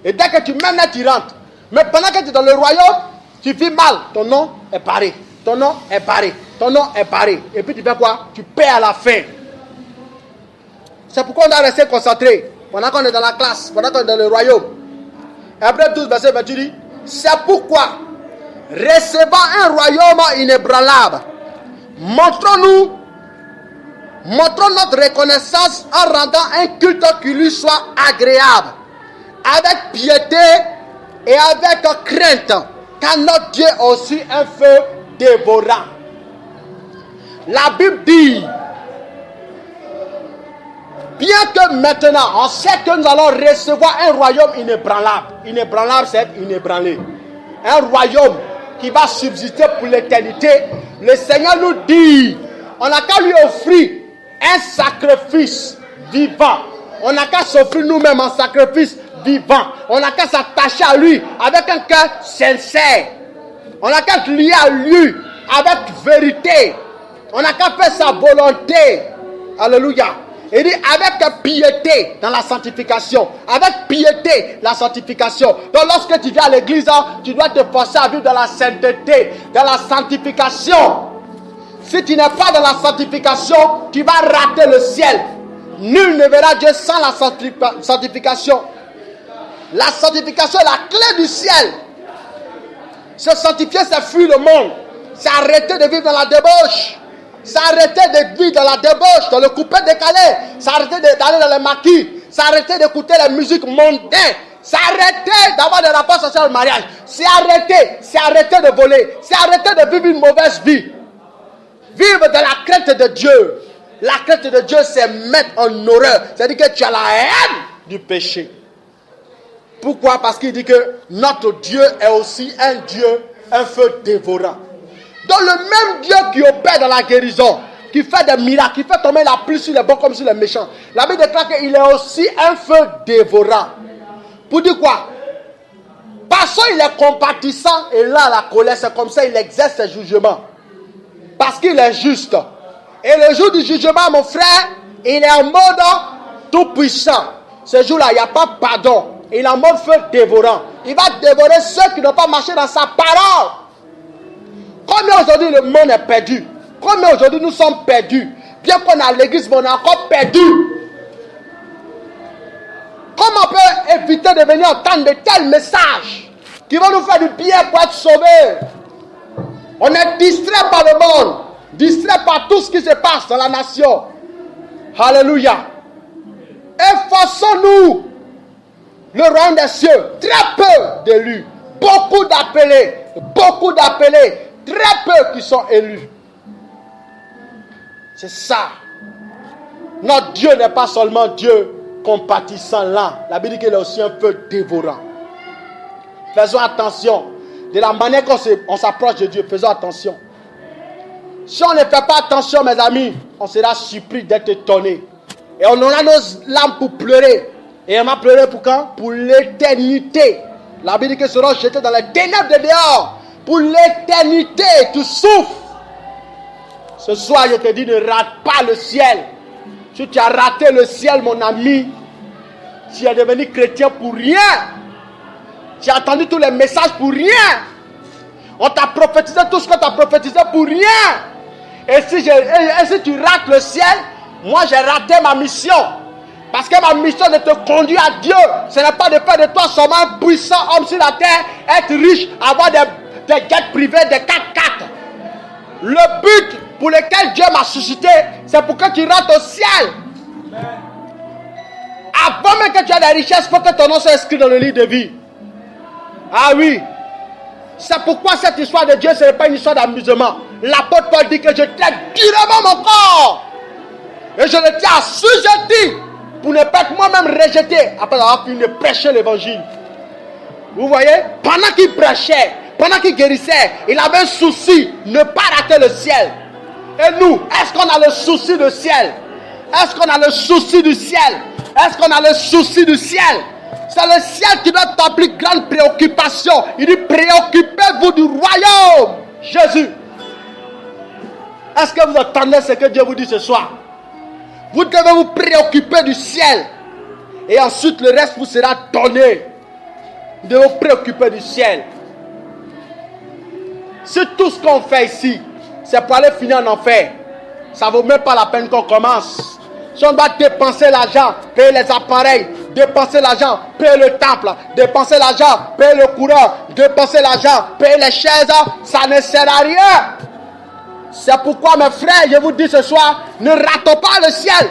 Et dès que tu mènes là, tu rentres. Mais pendant que tu es dans le royaume, tu vis mal, ton nom est barré. Ton nom est barré. Ton nom est barré. Et puis tu fais quoi? Tu paies à la fin. C'est pourquoi on doit rester concentré. Pendant qu'on est dans la classe, pendant qu'on est dans le royaume. Hébreux 12, verset 28 dit, c'est pourquoi, recevant un royaume inébranlable, montrons notre reconnaissance en rendant un culte qui lui soit agréable, avec piété et avec crainte, car notre Dieu a aussi un feu dévorant. La Bible dit, bien que maintenant, on sait que nous allons recevoir un royaume inébranlable. Inébranlable, c'est inébranlé. Un royaume qui va subsister pour l'éternité. Le Seigneur nous dit, on n'a qu'à lui offrir un sacrifice vivant. On n'a qu'à s'offrir nous-mêmes un sacrifice vivant. On n'a qu'à s'attacher à lui avec un cœur sincère. On n'a qu'à être lié à lui avec vérité. On n'a qu'à faire sa volonté. Alléluia. Il dit avec piété dans la sanctification. Avec piété la sanctification. Donc lorsque tu viens à l'église, tu dois te forcer à vivre dans la sainteté, dans la sanctification. Si tu n'es pas dans la sanctification, tu vas rater le ciel. Nul ne verra Dieu sans la sanctification. La sanctification est la clé du ciel. Se sanctifier, c'est fuir le monde. C'est arrêter de vivre dans la débauche. C'est arrêter de vivre dans la débauche, dans le coupé décalé. C'est arrêter d'aller dans les maquis. C'est arrêter d'écouter la musique mondaine. C'est arrêter d'avoir des rapports sociaux au mariage. C'est arrêter de voler. C'est arrêter de vivre une mauvaise vie. Vivre dans la crainte de Dieu. La crainte de Dieu, c'est mettre en horreur. C'est-à-dire que tu as la haine du péché. Pourquoi? Parce qu'il dit que notre Dieu est aussi un Dieu, un feu dévorant. Donc le même Dieu qui opère dans la guérison, qui fait des miracles, qui fait tomber la pluie sur les bons comme sur les méchants. La Bible déclare qu'il est aussi un feu dévorant. Pour dire quoi? Parce qu'il est compatissant et là la colère, c'est comme ça il exerce ses jugements. Parce qu'il est juste. Et le jour du jugement, mon frère, il est en mode tout puissant. Ce jour-là, il n'y a pas pardon. Il est en mode feu dévorant. Il va dévorer ceux qui n'ont pas marché dans sa parole. Combien aujourd'hui le monde est perdu? Combien aujourd'hui nous sommes perdus? Bien qu'on est à l'église, mais on est encore perdus. Comment on peut éviter de venir entendre de tels messages qui vont nous faire du bien pour être sauvés? On est distrait par le monde, distrait par tout ce qui se passe dans la nation. Alléluia. Efforçons-nous. Le royaume des cieux, très peu d'élus, beaucoup d'appelés, très peu qui sont élus. C'est ça. Notre Dieu n'est pas seulement Dieu compatissant là. La Bible dit qu'il est aussi un feu dévorant. Faisons attention. De la manière qu'on s'approche de Dieu, faisons attention. Si on ne fait pas attention, mes amis, on sera surpris d'être étonné. Et on aura nos larmes pour pleurer. Et on va pleurer pour quand? Pour l'éternité. La Bible dit qu'ils seront jetés dans les ténèbres de dehors. Pour l'éternité, tu souffres. Ce soir, je te dis, ne rate pas le ciel. Si tu as raté le ciel, mon ami, tu es devenu chrétien pour rien. Tu as entendu tous les messages pour rien. On t'a prophétisé tout ce qu'on t'a prophétisé pour rien. Et si tu rates le ciel, moi j'ai raté ma mission. Parce que ma mission de te conduire à Dieu, ce n'est pas de faire de toi seulement un puissant homme sur la terre, être riche, avoir des jets privés, des 4x4. Le but pour lequel Dieu m'a suscité, c'est pour que tu rentres au ciel. Avant même que tu aies des richesses, il faut que ton nom soit inscrit dans le livre de vie. Ah oui. C'est pourquoi cette histoire de Dieu, ce n'est pas une histoire d'amusement. L'apôtre Paul dit que je tiens durement mon corps. Et je le tiens assujetti pour ne pas être moi-même rejeté après avoir fini de prêcher l'évangile. Vous voyez, pendant qu'il prêchait, pendant qu'il guérissait, il avait un souci, ne pas rater le ciel. Et nous, est-ce qu'on a le souci du ciel? Est-ce qu'on a le souci du ciel? Est-ce qu'on a le souci du ciel? C'est le ciel qui doit être ta plus grande préoccupation. Il dit, préoccupez-vous du royaume. Jésus. Est-ce que vous entendez ce que Dieu vous dit ce soir? Vous devez vous préoccuper du ciel. Et ensuite, le reste vous sera donné. De vous préoccuper du ciel. Si tout ce qu'on fait ici, c'est pour aller finir en enfer, ça ne vaut même pas la peine qu'on commence. Si on doit dépenser l'argent, payer les appareils, dépenser l'argent, payer le temple, dépenser l'argent, payer le coureur, dépenser l'argent, payer les chaises, ça ne sert à rien. C'est pourquoi, mes frères, je vous dis ce soir, ne ratons pas le ciel.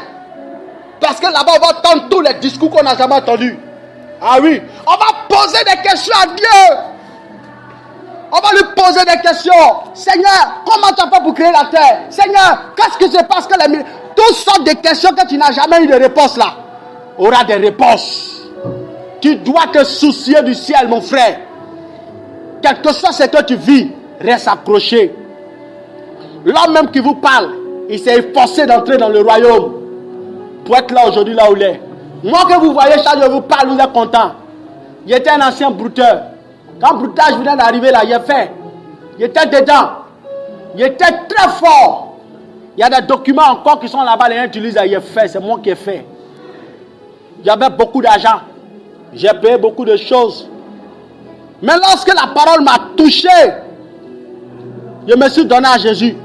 Parce que là-bas, on va entendre tous les discours qu'on n'a jamais entendus. Ah oui, on va poser des questions à Dieu. On va lui poser des questions. Seigneur, comment tu as fait pour créer la terre? Seigneur, qu'est-ce qui se passe que les... Toutes sortes de questions que tu n'as jamais eu de réponse là. Aura des réponses. Tu dois te soucier du ciel, mon frère. Quel que soit ce que tu vis, reste accroché. L'homme même qui vous parle, il s'est efforcé d'entrer dans le royaume pour être là aujourd'hui, là où il est. Moi que vous voyez, chaque jour je vous parle, vous êtes content. Il était un ancien brouteur. Quand le broutage venait d'arriver là, il a fait. Il était dedans. Il était très fort. Il y a des documents encore qui sont là-bas, les gens utilisent, il est fait, c'est moi qui ai fait. J'avais beaucoup d'argent. J'ai payé beaucoup de choses. Mais lorsque la parole m'a touché, je me suis donné à Jésus.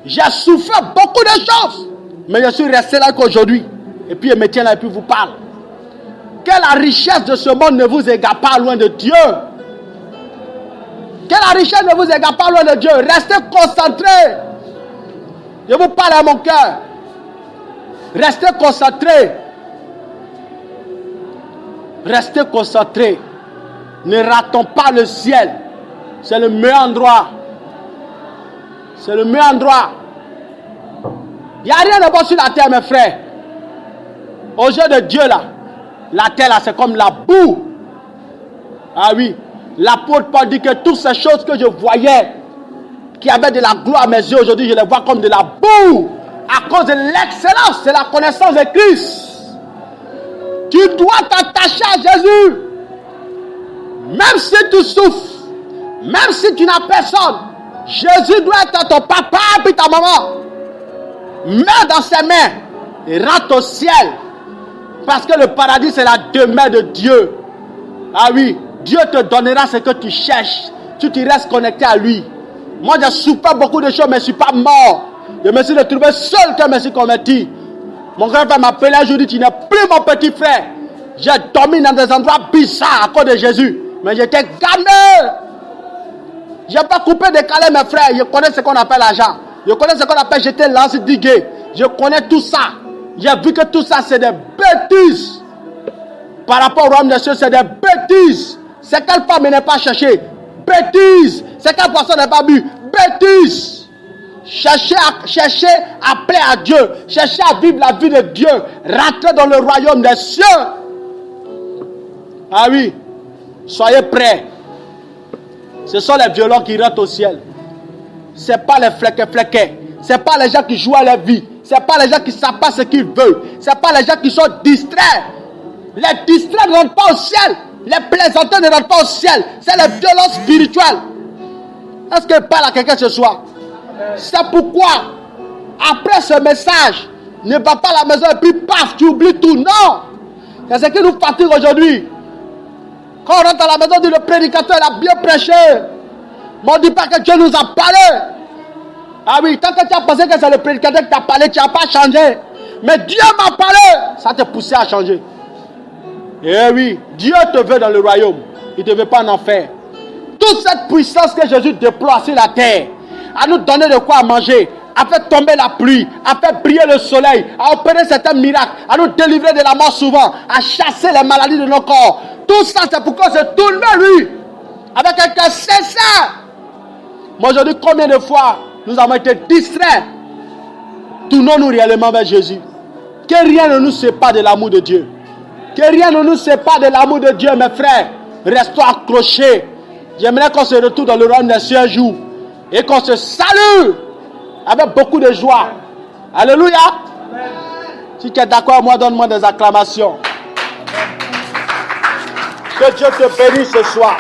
J'ai souffert beaucoup de choses. Mais je suis resté là qu'aujourd'hui. Et puis je me tiens là et puis vous parle. Que la richesse de ce monde ne vous égare pas loin de Dieu. Que la richesse ne vous égare pas loin de Dieu. Restez concentrés. Je vous parle à mon cœur. Restez concentrés. Restez concentrés. Ne ratons pas le ciel. C'est le meilleur endroit. C'est le meilleur endroit. Il n'y a rien de bon sur la terre, mes frères. Aux yeux de Dieu, là, la terre, là, c'est comme la boue. Ah oui. L'apôtre Paul dit que toutes ces choses que je voyais, qui avaient de la gloire à mes yeux, aujourd'hui, je les vois comme de la boue. À cause de l'excellence de la connaissance de Christ. Tu dois t'attacher à Jésus. Même si tu souffres, même si tu n'as personne, Jésus doit être ton papa puis ta maman. Mets dans ses mains et rentre au ciel. Parce que le paradis, c'est la demeure de Dieu. Ah oui, Dieu te donnera ce que tu cherches. Tu restes connecté à lui. Moi, j'ai souffert beaucoup de choses, mais je ne suis pas mort. Je me suis retrouvé seul quand je me suis converti. Mon grand frère m'appelait un jour, dit, tu n'es plus mon petit frère. J'ai dormi dans des endroits bizarres à cause de Jésus. Mais j'étais gamin. Je n'ai pas coupé de calais mes frères. Je connais ce qu'on appelle l'argent. Je connais ce qu'on appelle jeter lance diguer. Je connais tout ça. J'ai vu que tout ça c'est des bêtises. Par rapport au royaume des cieux, c'est des bêtises. C'est quelle femme n'est pas cherchée? Bêtises. C'est quelle personne n'est pas bu? Bêtises. Cherchez à plaire à Dieu. Cherchez à vivre la vie de Dieu. Rentrez dans le royaume des cieux. Ah oui. Soyez prêts. Ce sont les violents qui rentrent au ciel. Ce n'est pas les flequets. Ce n'est pas les gens qui jouent à leur vie. Ce n'est pas les gens qui ne savent pas ce qu'ils veulent. Ce n'est pas les gens qui sont distraits. Les distraits ne rentrent pas au ciel. Les plaisantins ne rentrent pas au ciel. C'est les violences spirituelles. Est-ce que je parle à quelqu'un ce soir? C'est pourquoi, après ce message, ne va pas à la maison et puis paf, tu oublies tout. Non! C'est ce qui nous fatigue aujourd'hui. Quand on rentre à la maison, on dit le prédicateur il a bien prêché. Mais on ne dit pas que Dieu nous a parlé. Ah oui, tant que tu as pensé que c'est le prédicateur qui t'a parlé, tu n'as pas changé. Mais Dieu m'a parlé. Ça t'a poussé à changer. Eh oui, Dieu te veut dans le royaume. Il ne te veut pas en enfer. Toute cette puissance que Jésus déploie sur la terre, à nous donner de quoi manger, à faire tomber la pluie, à faire briller le soleil, à opérer certains miracles, à nous délivrer de la mort souvent, à chasser les maladies de nos corps. Tout ça, c'est pourquoi se tourne vers lui. Avec un cœur sincère. Moi, je dis combien de fois nous avons été distraits. Tournons-nous réellement vers Jésus. Que rien ne nous sépare de l'amour de Dieu. Que rien ne nous sépare de l'amour de Dieu, mes frères. Restons accrochés. J'aimerais qu'on se retrouve dans le royaume des cieux un jour. Et qu'on se salue avec beaucoup de joie. Alléluia. Amen. Si tu es d'accord avec moi, donne-moi des acclamations. Que Dieu te bénisse ce soir.